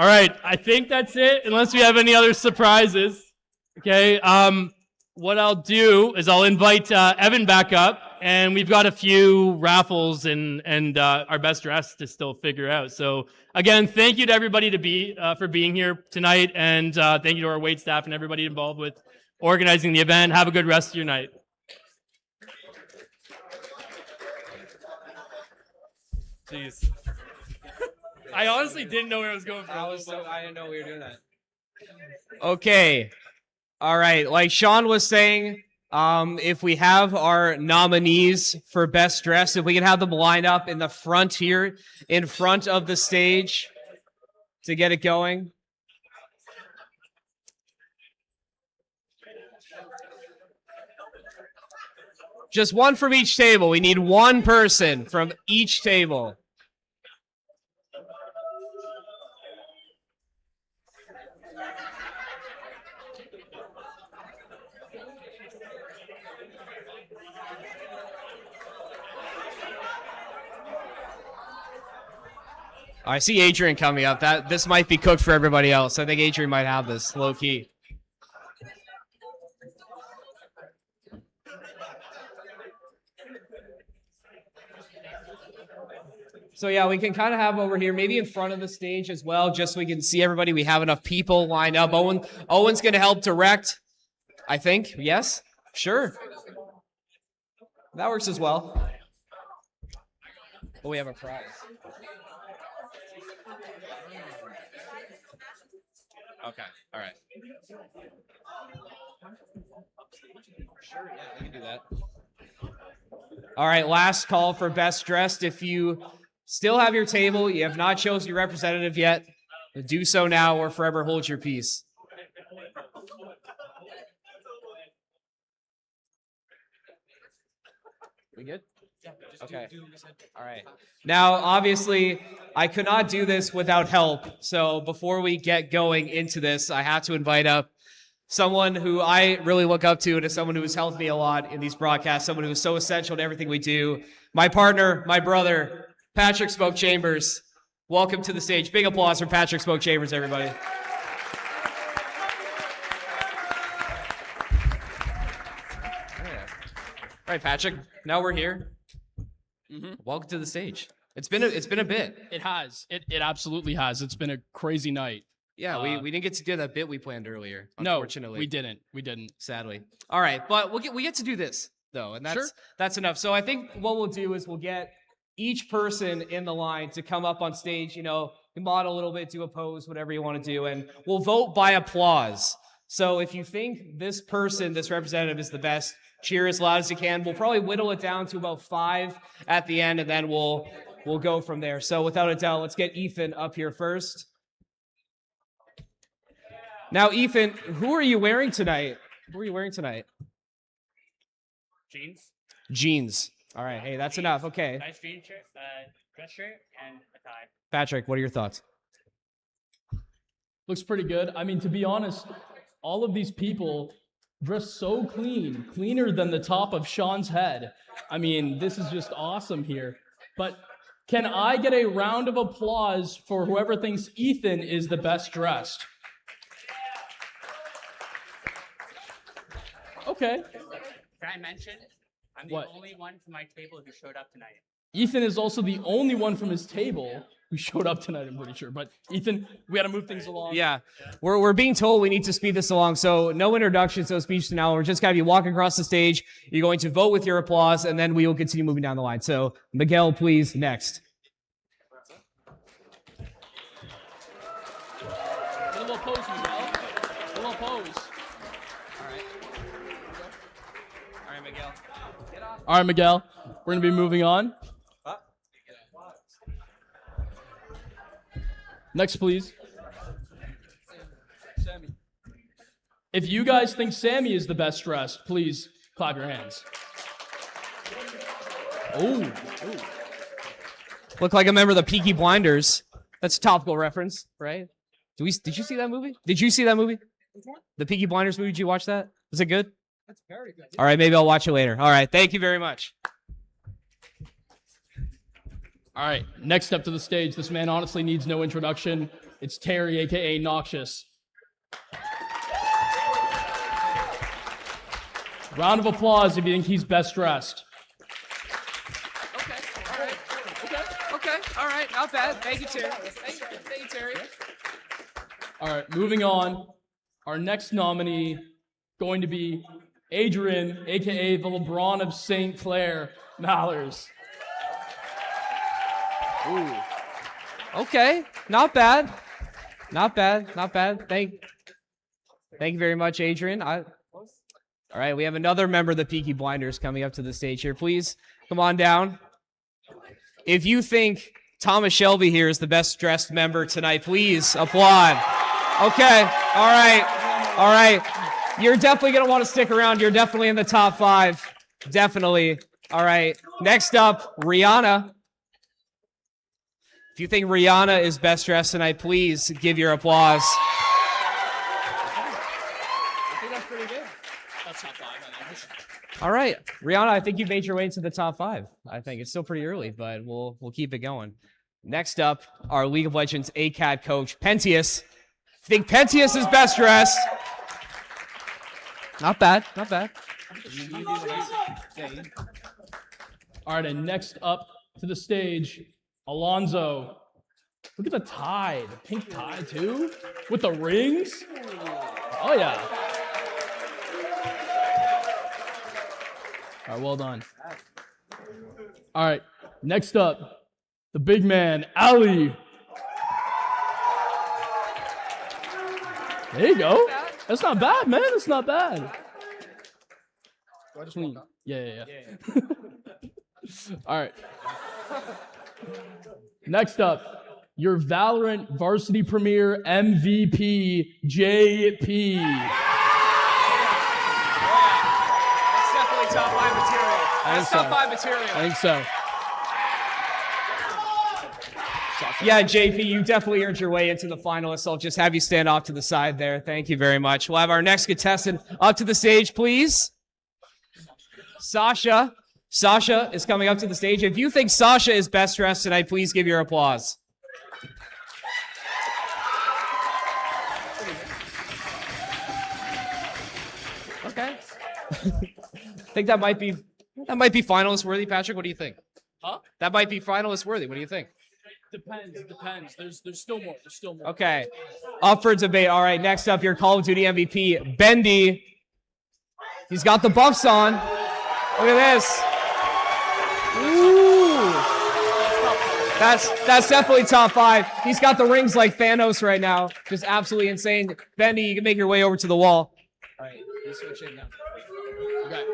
All right, I think that's it, unless we have any other surprises. Okay, what I'll do is I'll invite Evan back up, and we've got a few raffles and our best dress to still figure out. So again, thank you to everybody for being here tonight, and thank you to our wait staff and everybody involved with organizing the event. Have a good rest of your night. Jeez. I honestly didn't know where I was going from. I didn't know we were doing that. Okay. All right. Like Sean was saying, if we have our nominees for best dress, if we can have them lined up in the front here, in front of the stage to get it going. Just one from each table. We need one person from each table. I see Adrian coming up. This might be cooked for everybody else. I think Adrian might have this low key. So yeah, we can kind of have over here, maybe in front of the stage as well, just so we can see everybody. We have enough people lined up. Owen's going to help direct, I think. Yes? Sure. That works as well. But we have a prize. Okay, all right. Sure, yeah, we can do that. All right, last call for best dressed. If you still have your table, you have not chosen your representative yet, do so now or forever hold your peace. We good? Okay. All right. Now, obviously, I could not do this without help. So before we get going into this, I have to invite up someone who I really look up to and is someone who has helped me a lot in these broadcasts, someone who is so essential to everything we do. My partner, my brother, Patrick Smoke Chambers. Welcome to the stage. Big applause for Patrick Smoke Chambers, everybody. All right, Patrick, now we're here. Welcome to the stage. It's been a bit. It has. It absolutely has. It's been a crazy night. Yeah, we didn't get to do that bit we planned earlier. No, Unfortunately, we didn't. We didn't. Sadly. All right, but we get to do this though, and that's enough. So I think what we'll do is we'll get each person in the line to come up on stage. You know, model a little bit, do a pose, whatever you want to do, and we'll vote by applause. So if you think this person, this representative, is the best, cheer as loud as you can. We'll probably whittle it down to about 5 at the end, and then we'll go from there. So without a doubt, let's get Ethan up here first. Now, Ethan, who are you wearing tonight? Who are you wearing tonight? Jeans. Jeans. All right. Hey, that's enough. Okay. Nice jean shirt, dress shirt, and a tie. Patrick, what are your thoughts? Looks pretty good. I mean, to be honest, all of these people dress so clean, cleaner than the top of Sean's head. I mean, this is just awesome here. But can I get a round of applause for whoever thinks Ethan is the best dressed? Okay. Can I mention, I'm the only one from my table who showed up tonight. Ethan is also the only one from his table who showed up tonight, I'm pretty sure. But Ethan, we got to move things along. Yeah, we're being told we need to speed this along. So no introductions, no speech now. We're just going to be walking across the stage. You're going to vote with your applause, and then we will continue moving down the line. So Miguel, please, next. A little pose, Miguel. A little pose. All right, Miguel. We're going to be moving on. Next, please. Sammy. If you guys think Sammy is the best dressed, please clap your hands. Oh. Look like a member of the Peaky Blinders. That's a topical reference, right? Did you see that movie? Did you see that movie? The Peaky Blinders movie, did you watch that? Was it good? That's very good. All right, maybe I'll watch it later. All right, thank you very much. All right, next up to the stage. This man honestly needs no introduction. It's Terry, aka Noxious. Round of applause if you think he's best dressed. Okay, all right, not bad. Thank you, Terry. Thank you, Terry. All right, moving on. Our next nominee going to be Adrian, aka the LeBron of St. Clair Mallers. Ooh. Okay, not bad. Not bad, not bad. Thank you very much, Adrian. All right, we have another member of the Peaky Blinders coming up to the stage here. Please come on down. If you think Thomas Shelby here is the best dressed member tonight, please applaud. Okay, all right. You're definitely going to want to stick around. You're definitely in the top 5. Definitely. All right, next up, Rihanna. If you think Rihanna is best dressed tonight, please give your applause. I think that's pretty good. That's top 5. All right, Rihanna, I think you made your way into the top 5. I think it's still pretty early, but we'll keep it going. Next up, our League of Legends ACAD coach, Pentius. I think Pentius is best dressed. Not bad, not bad. All right, and next up to the stage, Alonzo. Look at the tie, the pink tie too, with the rings. Oh yeah. All right, well done. All right, next up, the big man, Ali. There you go. That's not bad, man. That's not bad. Clean. Yeah. All right. Next up, your Valorant Varsity Premier MVP, JP. That's definitely top 5 material. That's top 5 material. I think so. Yeah, JP, you definitely earned your way into the finalists. I'll just have you stand off to the side there. Thank you very much. We'll have our next contestant up to the stage, please. Sasha. Sasha is coming up to the stage. If you think Sasha is best dressed tonight, please give your applause. Okay. I think that might be finalist worthy, Patrick. What do you think? Huh? That might be finalist worthy. What do you think? Depends. There's still more. Okay. Up for debate. All right, next up, your Call of Duty MVP, Bendy. He's got the buffs on. Look at this. Ooh. That's definitely top 5. He's got the rings like Thanos right now. Just absolutely insane. Bendy, you can make your way over to the wall. All right, you switch in now. Okay.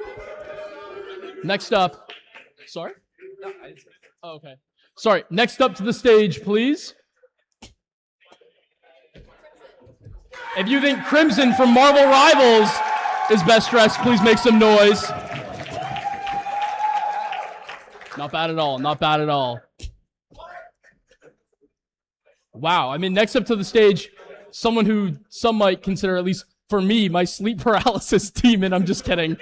Next up. Sorry? No, I didn't say. Oh, okay. Sorry. Next up to the stage, please. If you think Crimson from Marvel Rivals is best dressed, please make some noise. Not bad at all. Not bad at all. Wow. I mean, next up to the stage, someone who some might consider, at least for me, my sleep paralysis demon. I'm just kidding.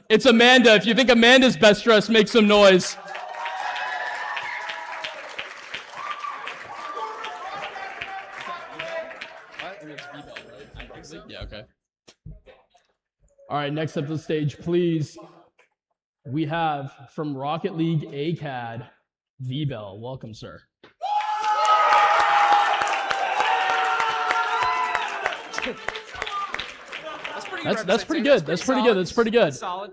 It's Amanda. If you think Amanda's best dressed, make some noise. Yeah, okay. All right, next up to the stage, please. We have from Rocket League ACAD, V-Bell. Welcome, sir. That's pretty good. That's pretty good. That's pretty good. Solid.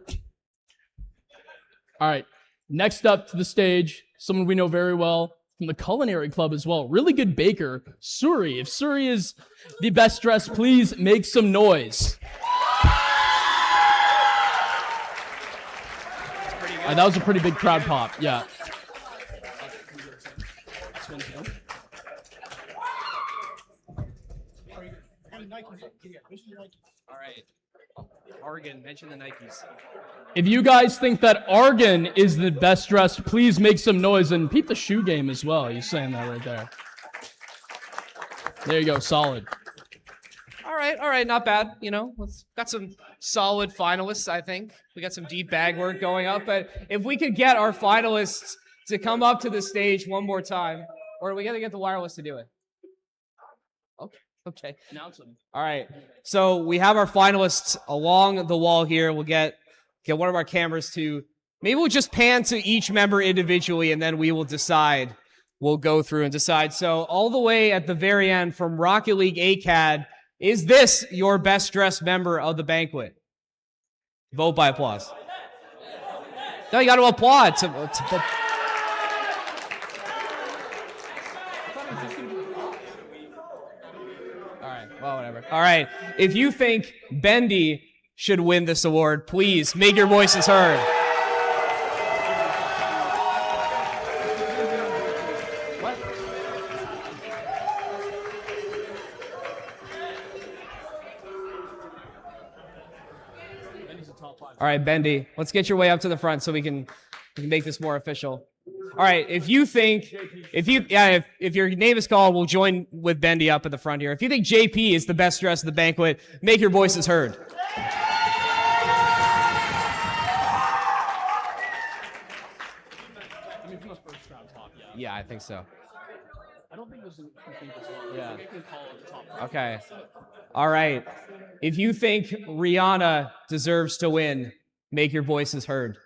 All right. Next up to the stage, someone we know very well from the Culinary Club as well. Really good baker, Suri. If Suri is the best dressed, please make some noise. That was a pretty big crowd pop. Yeah. All right. Argon, mention the Nikes. If you guys think that Argon is the best dressed, please make some noise and peep the shoe game as well. He's saying that right there. There you go. Solid. All right, not bad. You know, got some solid finalists, I think. We got some deep bag work going up, but if we could get our finalists to come up to the stage one more time. Or are we gonna get the wireless to do it? Okay. Okay. Announce them. All right. So we have our finalists along the wall here. We'll get one of our cameras to maybe we'll just pan to each member individually and then we will decide. We'll go through and decide. So all the way at the very end from Rocket League ACAD, is this your best dressed member of the banquet? Vote by applause. No, you got to applaud. Well, whatever. All right. If you think Bendy should win this award, please make your voices heard. What? All right, Bendy, let's get your way up to the front so we can make this more official. All right, if your name is called, we'll join with Bendy up at the front here. If you think JP is the best dressed of the banquet, make your voices heard. Yeah, I think so. I don't think this is Yeah. I can call it the top. Okay. All right. If you think Rihanna deserves to win, make your voices heard.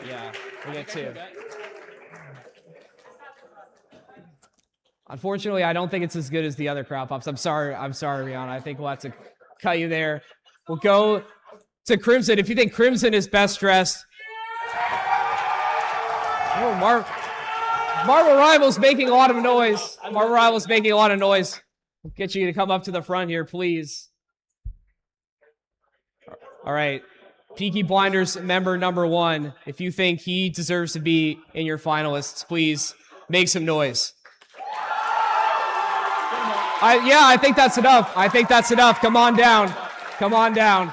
Yeah, we get two. Unfortunately, I don't think it's as good as the other crowd pops. I'm sorry, Rihanna. I think we'll have to cut you there. We'll go to Crimson. If you think Crimson is best dressed. Oh, Marvel Rivals making a lot of noise. Marvel Rivals making a lot of noise. We'll get you to come up to the front here, please. All right. Peaky Blinders member number 1. If you think he deserves to be in your finalists, please make some noise. I think that's enough. I think that's enough. Come on down. Come on down.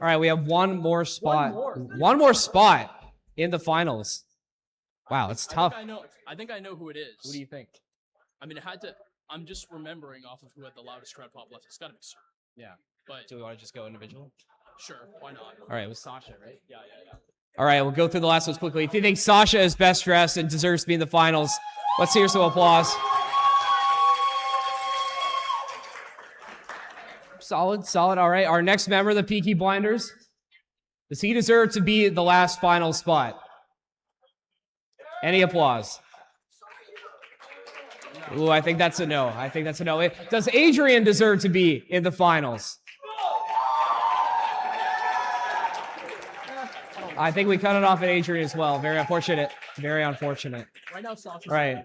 All right, we have one more spot. One more spot in the finals. Wow, it's tough. I think I know who it is. What do you think? I mean, I'm just remembering off of who had the loudest crowd pop left. It's got to be Sir. Yeah. But do we want to just go individual? Sure, why not? All right, it was Sasha, right? Yeah. All right, we'll go through the last ones quickly. If you think Sasha is best dressed and deserves to be in the finals, let's hear some applause. Solid. All right, our next member of the Peaky Blinders. Does he deserve to be the last final spot? Any applause? Ooh, I think that's a no. Does Adrian deserve to be in the finals? I think we cut it off at Adrian as well. Very unfortunate. Very unfortunate. Right now, Sasha's Right.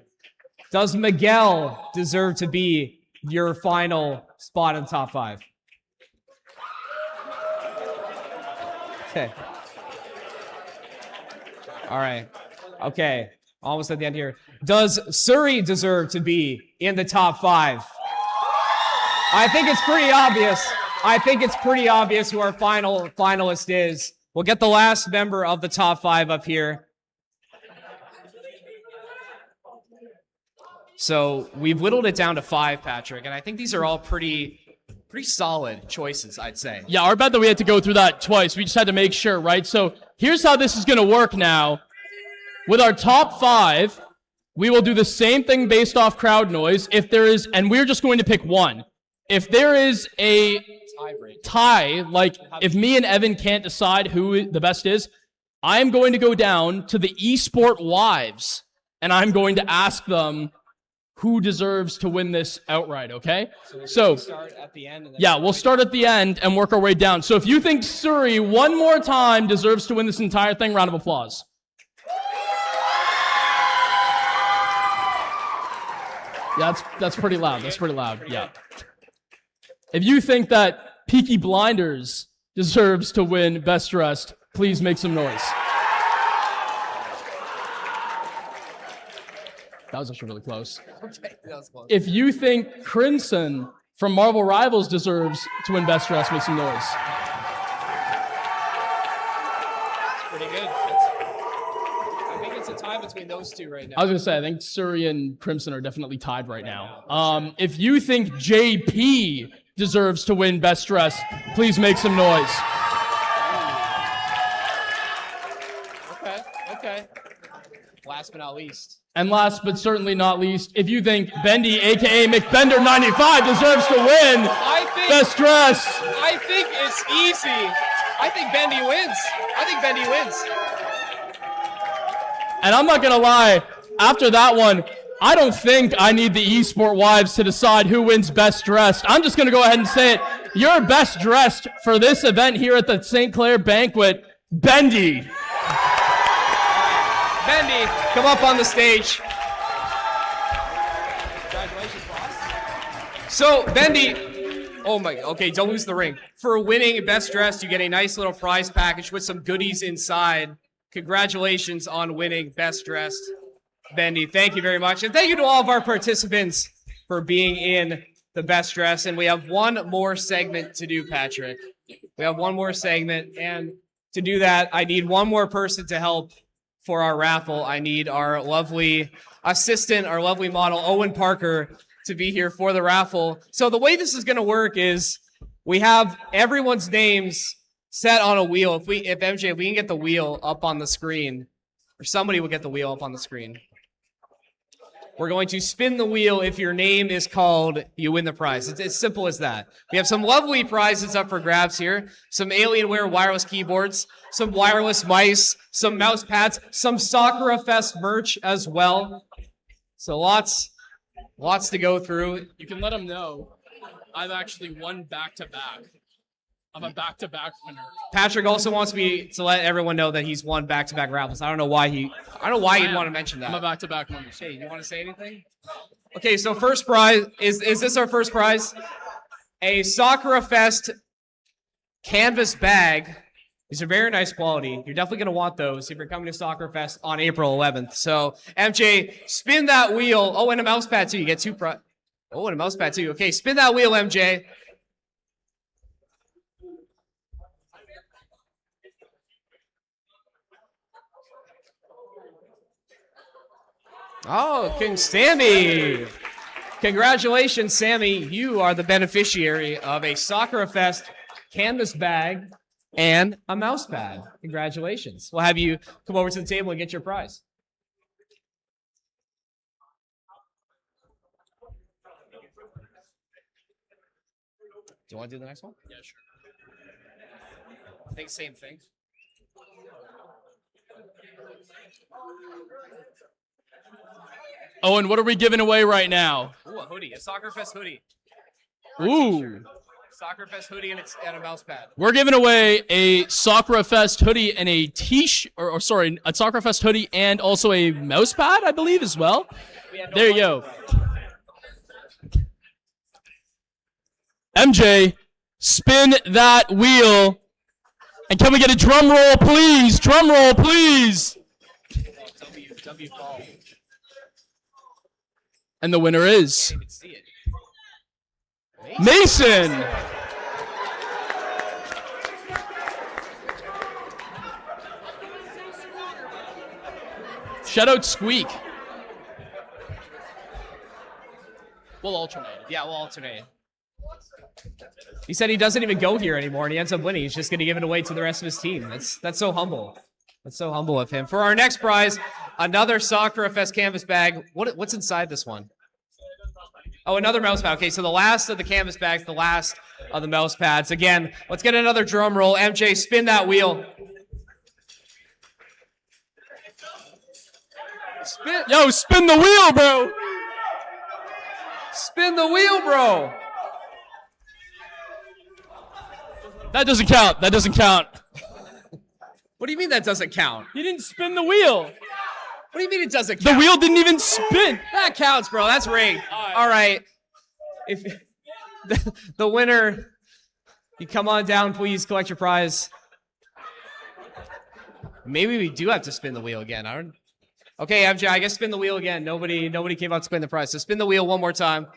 Does Miguel deserve to be your final spot in the top 5? Okay. All right. Okay. Almost at the end here. Does Surrey deserve to be in the top 5? I think it's pretty obvious who our final finalist is. We'll get the last member of the top 5 up here. So we've whittled it down to 5, Patrick, and I think these are all pretty solid choices, I'd say. Yeah, our bad that we had to go through that twice. We just had to make sure, right? So here's how this is going to work now. With our top 5, we will do the same thing based off crowd noise. If there is, and we're just going to pick one. If there is a tie, like if me and Evan can't decide who the best is, I'm going to go down to the Esports Wives, and I'm going to ask them who deserves to win this outright, okay? So start at the end. And then yeah, we'll start at the end and work our way down. So if you think Surrey one more time deserves to win this entire thing, round of applause. Yeah, that's pretty loud. That's pretty loud. Yeah. If you think that Peaky Blinders deserves to win Best Dressed, please make some noise. That was actually really close. Okay, that was close. If you think Crimson from Marvel Rivals deserves to win Best Dressed, make some noise. Pretty good. I think it's a tie between those two right now. I was going to say, I think Surrey and Crimson are definitely tied right now. If you think JP deserves to win Best Dressed, please make some noise. last but not least. And last but certainly not least, if you think Bendy, aka McBender95, deserves to win Best Dressed. I think it's easy. I think Bendy wins. And I'm not gonna lie, after that one, I don't think I need the Esport Wives to decide who wins Best Dressed. I'm just gonna go ahead and say it. You're Best Dressed for this event here at the St. Clair Banquet, Bendy. Bendy, come up on the stage. Congratulations, boss. So, Bendy, okay, don't lose the ring. For winning Best Dressed, you get a nice little prize package with some goodies inside. Congratulations on winning Best Dressed, Bendy. Thank you very much. And thank you to all of our participants for being in the Best Dressed. And we have one more segment to do, Patrick. We have one more segment. And to do that, I need one more person to help for our raffle. I need our lovely assistant, our lovely model, Owen Parker, to be here for the raffle. So the way this is going to work is we have everyone's names set on a wheel. If MJ, if we can get the wheel up on the screen, or somebody will get the wheel up on the screen. We're going to spin the wheel. If your name is called, you win the prize. It's as simple as that. We have some lovely prizes up for grabs here. Some Alienware wireless keyboards, some wireless mice, some mouse pads, some Sakura Fest merch as well. So lots to go through. You can let them know I've actually won back-to-back. I'm a back-to-back winner. Patrick also wants me to let everyone know that he's won back-to-back raffles. I don't know why he'd want to mention that. I'm a back-to-back winner. Hey, you want to say anything? Okay, so first prize, is this our first prize? A Sakura Fest canvas bag. These are very nice quality. You're definitely going to want those if you're coming to Sakura Fest on April 11th. So, MJ, spin that wheel. Oh, and a mouse pad too. You get two Oh, and a mouse pad too. Okay, spin that wheel, MJ. Oh, Sammy. Congratulations, Sammy. You are the beneficiary of a Sakura Fest canvas bag and a mouse pad. Congratulations. We'll have you come over to the table and get your prize. Do you want to do the next one? Yeah, sure. I think same thing. Owen, what are we giving away right now? Ooh, a hoodie, a Sakura Fest hoodie. Ooh. Sakura Fest hoodie and a mouse pad. We're giving away a Sakura Fest hoodie and a a Sakura Fest hoodie and also a mouse pad, I believe, as well. There you go. MJ, spin that wheel. And can we get a drum roll, please? Drum roll, please. W ball. And the winner is Mason. Shout out Squeak. We'll alternate. Yeah, we'll alternate. He said he doesn't even go here anymore, and he ends up winning. He's just going to give it away to the rest of his team. That's so humble. That's so humble of him. For our next prize, another Sakura Fest canvas bag. What's inside this one? Oh, another mouse pad. Okay, so the last of the canvas bags, the last of the mouse pads. Again, let's get another drum roll. MJ, spin that wheel. Spin the wheel, bro. Spin the wheel, bro. That doesn't count. That doesn't count. What do you mean that doesn't count? You didn't spin the wheel. What do you mean it doesn't count? The wheel didn't even spin. That counts, bro. That's rigged. All right. If the winner, you come on down, please collect your prize. Maybe we do have to spin the wheel again. Okay, MJ, I guess spin the wheel again. Nobody came out to spin the prize. So spin the wheel one more time.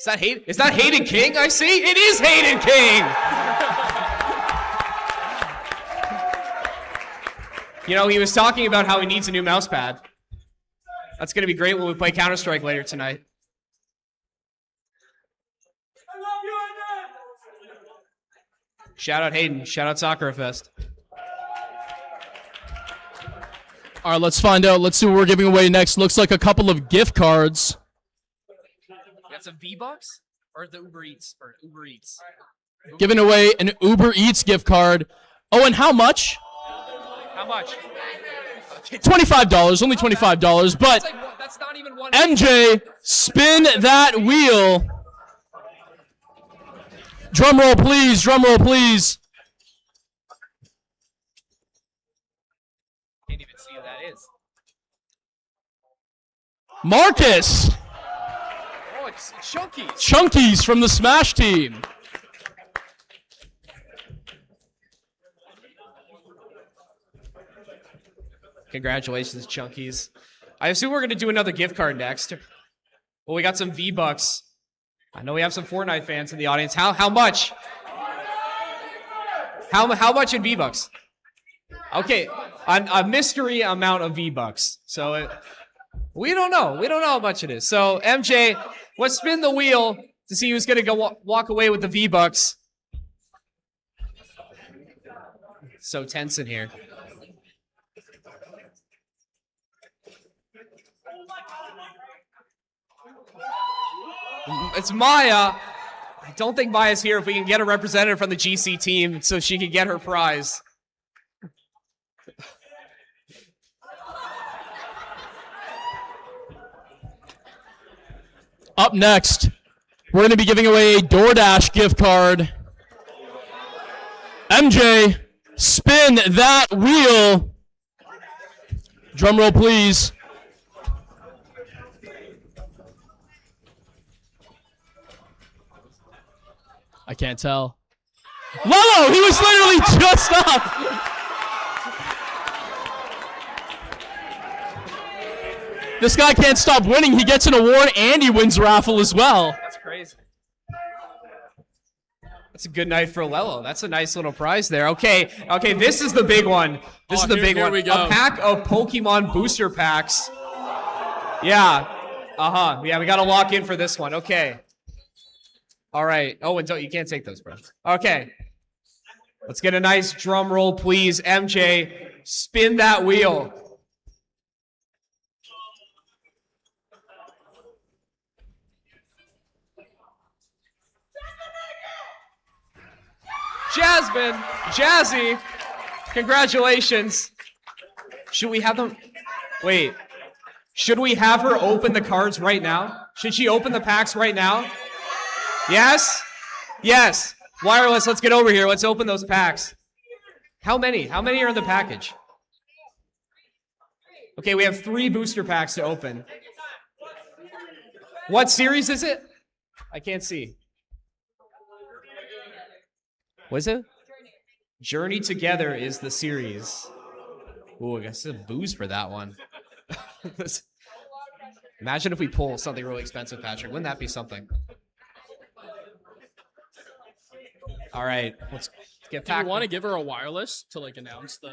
Is that Hayden King I see? It is Hayden King! You know, he was talking about how he needs a new mouse pad. That's going to be great when we play Counter-Strike later tonight. Shout out Hayden. Shout out Sakura Fest. All right, let's find out. Let's see what we're giving away next. Looks like a couple of gift cards. Got some V-Bucks or the Uber Eats? Or Uber Eats. Giving away an Uber Eats gift card. Oh, and how much? How much? $25. Only $25. But That's not even one. MJ, spin that wheel. Drum roll, please. Drum roll, please. Can't even see who that is. Marcus. Oh, it's Chunky. Chunkies from the Smash team. Congratulations, Chunkies. I assume we're going to do another gift card next. Well, we got some V-Bucks. I know we have some Fortnite fans in the audience. How much? How much in V-Bucks? Okay, a mystery amount of V-Bucks. So we don't know. We don't know how much it is. So MJ, let's spin the wheel to see who's going to go walk away with the V-Bucks. So tense in here. It's Maya. I don't think Maya's here. If we can get a representative from the GC team so she can get her prize. Up next, we're going to be giving away a DoorDash gift card. MJ, spin that wheel. Drum roll, please. I can't tell. Lolo, he was literally just up. This guy can't stop winning. He gets an award and he wins raffle as well. That's crazy. That's a good night for Lelo. That's a nice little prize there. Okay, this is the big one. This is the big one. We go. A pack of Pokemon booster packs. Yeah. Yeah, we got to lock in for this one. Okay. All right. Oh, and you can't take those, bro. Okay. Let's get a nice drum roll, please. MJ, spin that wheel. Jasmine, Jazzy, congratulations. Should we have them? Wait. Should we have her open the cards right now? Should she open the packs right now? Yes? Yes. Wireless, let's get over here. Let's open those packs. How many? How many are in the package? Okay, we have 3 booster packs to open. What series is it? I can't see. What is it? Journey Together is the series. Ooh, I guess a booze for that one. Imagine if we pull something really expensive, Patrick. Wouldn't that be something? All right, let's get back. Do you want to give her a wireless to like announce the?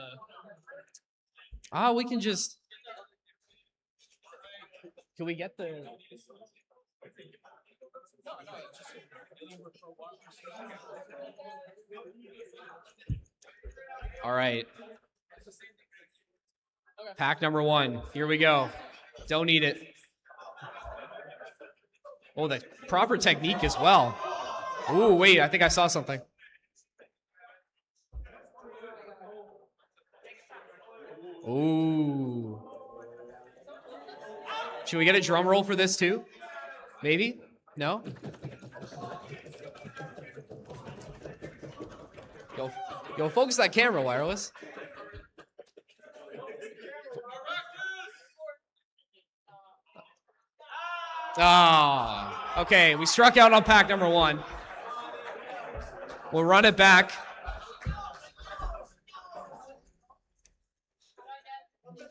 We can just. Can we get the? All right. Pack number 1. Here we go. Don't need it. Oh, the proper technique as well. Ooh, wait, I think I saw something. Ooh. Should we get a drum roll for this too? Maybe? No? Yo, focus that camera, Wireless. Okay, we struck out on pack number 1. We'll run it back.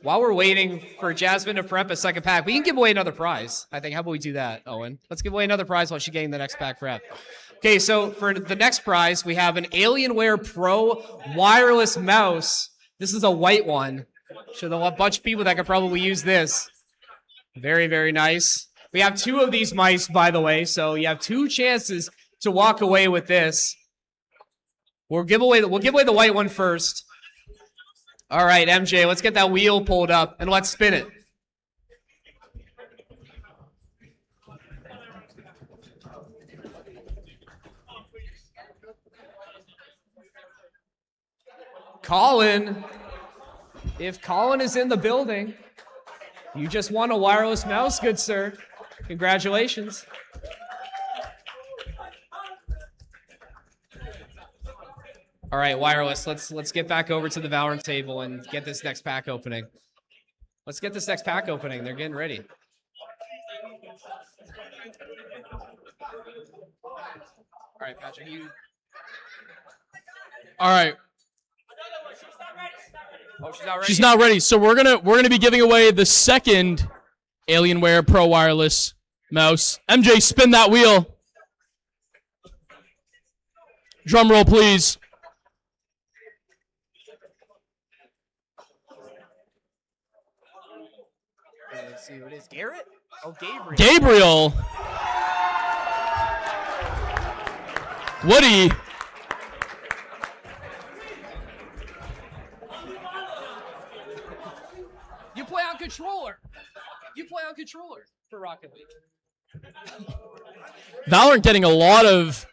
While we're waiting for Jasmine to prep a second pack, we can give away another prize. I think. How about we do that, Owen? Let's give away another prize while she's getting the next pack prep. Okay, so for the next prize, we have an Alienware Pro wireless mouse. This is a white one. So there's a bunch of people that could probably use this. Very, very nice. We have 2 of these mice, by the way, so you have 2 chances to walk away with this. We'll give away the white one first. All right, MJ, let's get that wheel pulled up and let's spin it. Colin, if Colin is in the building, you just won a wireless mouse, good sir. Congratulations. All right, wireless. Let's get back over to the Valorant table and get this next pack opening. Let's get this next pack opening. They're getting ready. All right, Patrick, you. All right. Oh, she's not ready. She's not ready. So we're gonna be giving away the second Alienware Pro Wireless mouse. MJ, spin that wheel. Drum roll, please. Let's see who it is. Garrett? Oh, Gabriel. Gabriel. Woody. You play on controller. You play on controller for Rocket League. Valorant getting a lot of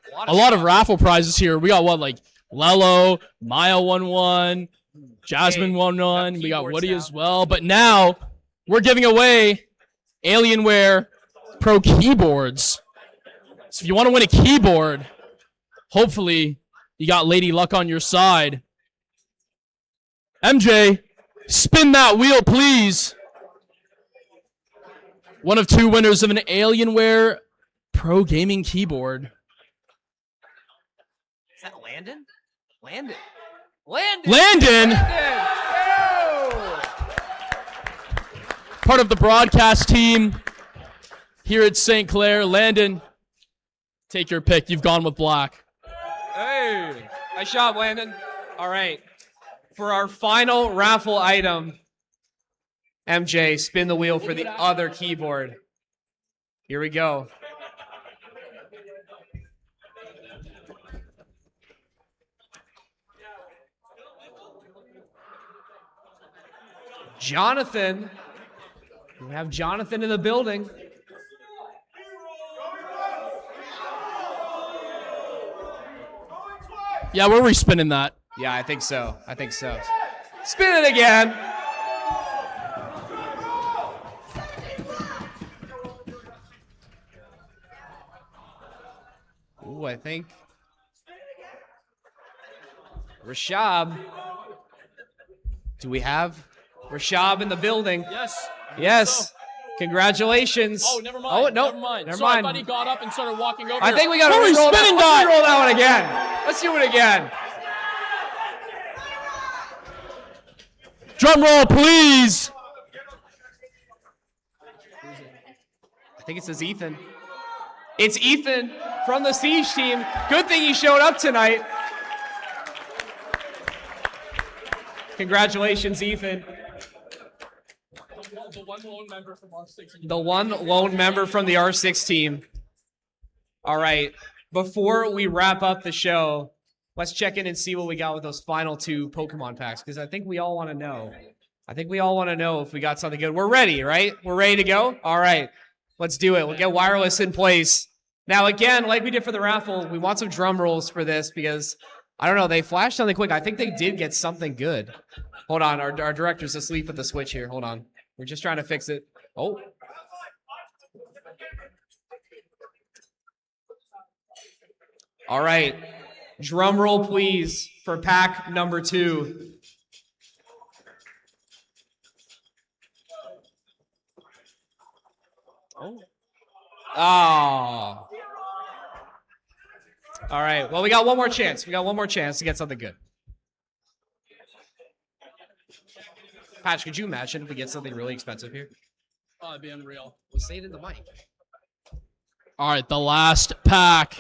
raffle prizes here. We got what, like Lelo, Maya won one, Jasmine won one. We got Woody as well. But now we're giving away Alienware Pro keyboards. So if you want to win a keyboard, hopefully you got Lady Luck on your side. MJ, spin that wheel, please. One of two winners of an Alienware Pro gaming keyboard. Is that Landon? Landon. Landon! Part of the broadcast team here at St. Clair. Landon, take your pick. You've gone with black. Hey, nice job, Landon. All right, for our final raffle item, MJ, spin the wheel for the other keyboard. Here we go. Jonathan. We have Jonathan in the building. Yeah, we're respinning that. Yeah, I think so. Spin it again. Ooh, I think Rashab. Do we have Rashab in the building? Yes. Yes. Congratulations. Oh, never mind. Oh, no. Never mind. Never Sorry, mind. I thought he got up and started walking over. I think we got to re-roll that one again. Let's do it again. Drum roll, please. I think it says Ethan. It's Ethan from the Siege team. Good thing he showed up tonight. Congratulations, Ethan. The one lone member from R6. The one lone member from the R6 team. All right. Before we wrap up the show, let's check in and see what we got with those final two Pokemon packs, because I think we all want to know. If we got something good. We're ready, right? We're ready to go? All right. Let's do it. We'll get wireless in place. Now, again, like we did for the raffle, we want some drum rolls for this because, I don't know, they flashed something quick. I think they did get something good. Hold on. Our director's asleep at the switch here. Hold on. We're just trying to fix it. Oh. All right. Drum roll, please, for pack number 2. Oh. Oh. All right. Well, we got one more chance. To get something good. Patch, could you imagine if we get something really expensive here? Oh, it'd be unreal. We'll say it in the mic. All right, the last pack.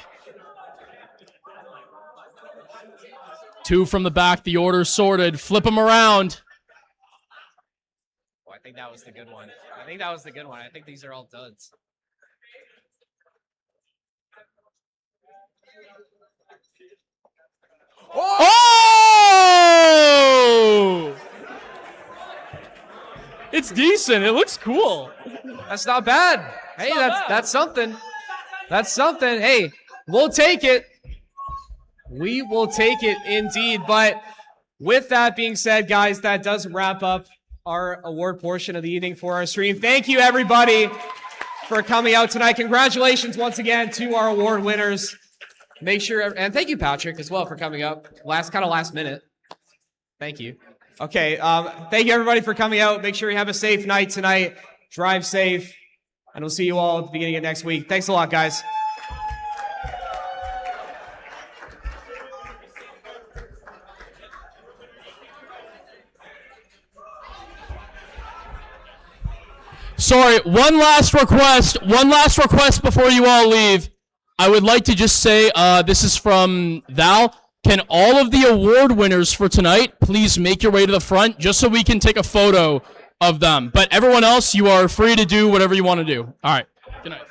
2 from the back. The order's sorted. Flip them around. Oh, I think that was the good one. I think these are all duds. Oh! It's decent. It looks cool. That's not bad. Hey, that's something. That's something. Hey, we'll take it. We will take it indeed. But with that being said, guys, that does wrap up our award portion of the evening for our stream. Thank you, everybody, for coming out tonight. Congratulations once again to our award winners. Make sure, and thank you, Patrick, as well, for coming up. Last minute. Thank you. Okay, thank you, everybody, for coming out. Make sure you have a safe night tonight. Drive safe, and we'll see you all at the beginning of next week. Thanks a lot, guys. Sorry, one last request before you all leave. I would like to just say, this is from Val. Can all of the award winners for tonight please make your way to the front just so we can take a photo of them? But everyone else, you are free to do whatever you want to do. All right. Good night.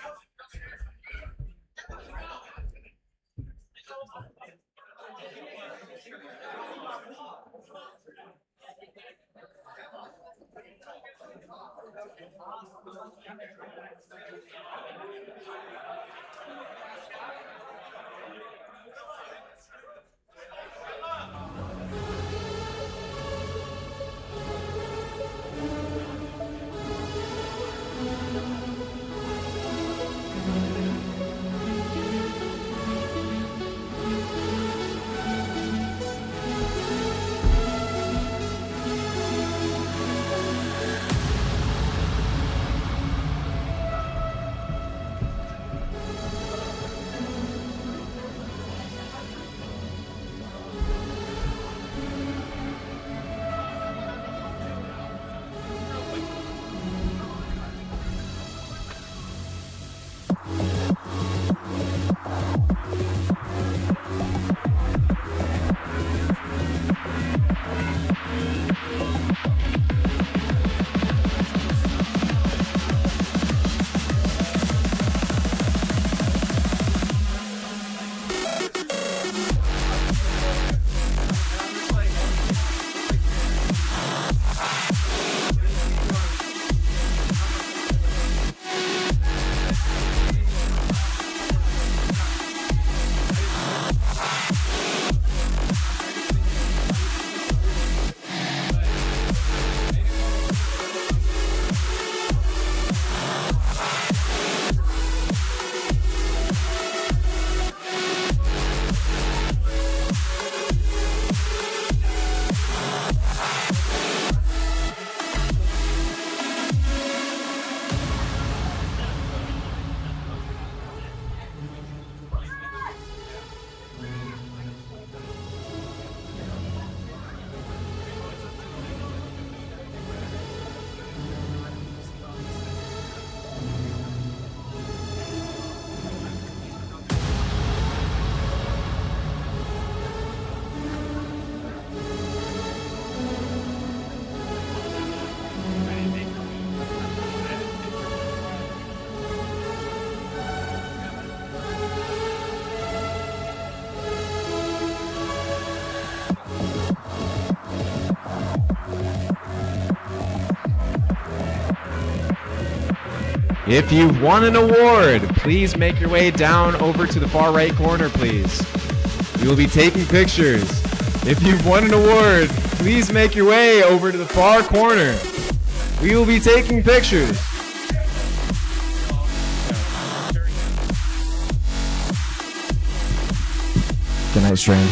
If you've won an award, please make your way down over to the far right corner, please. We will be taking pictures. If you've won an award, please make your way over to the far corner. We will be taking pictures. Good night, stream.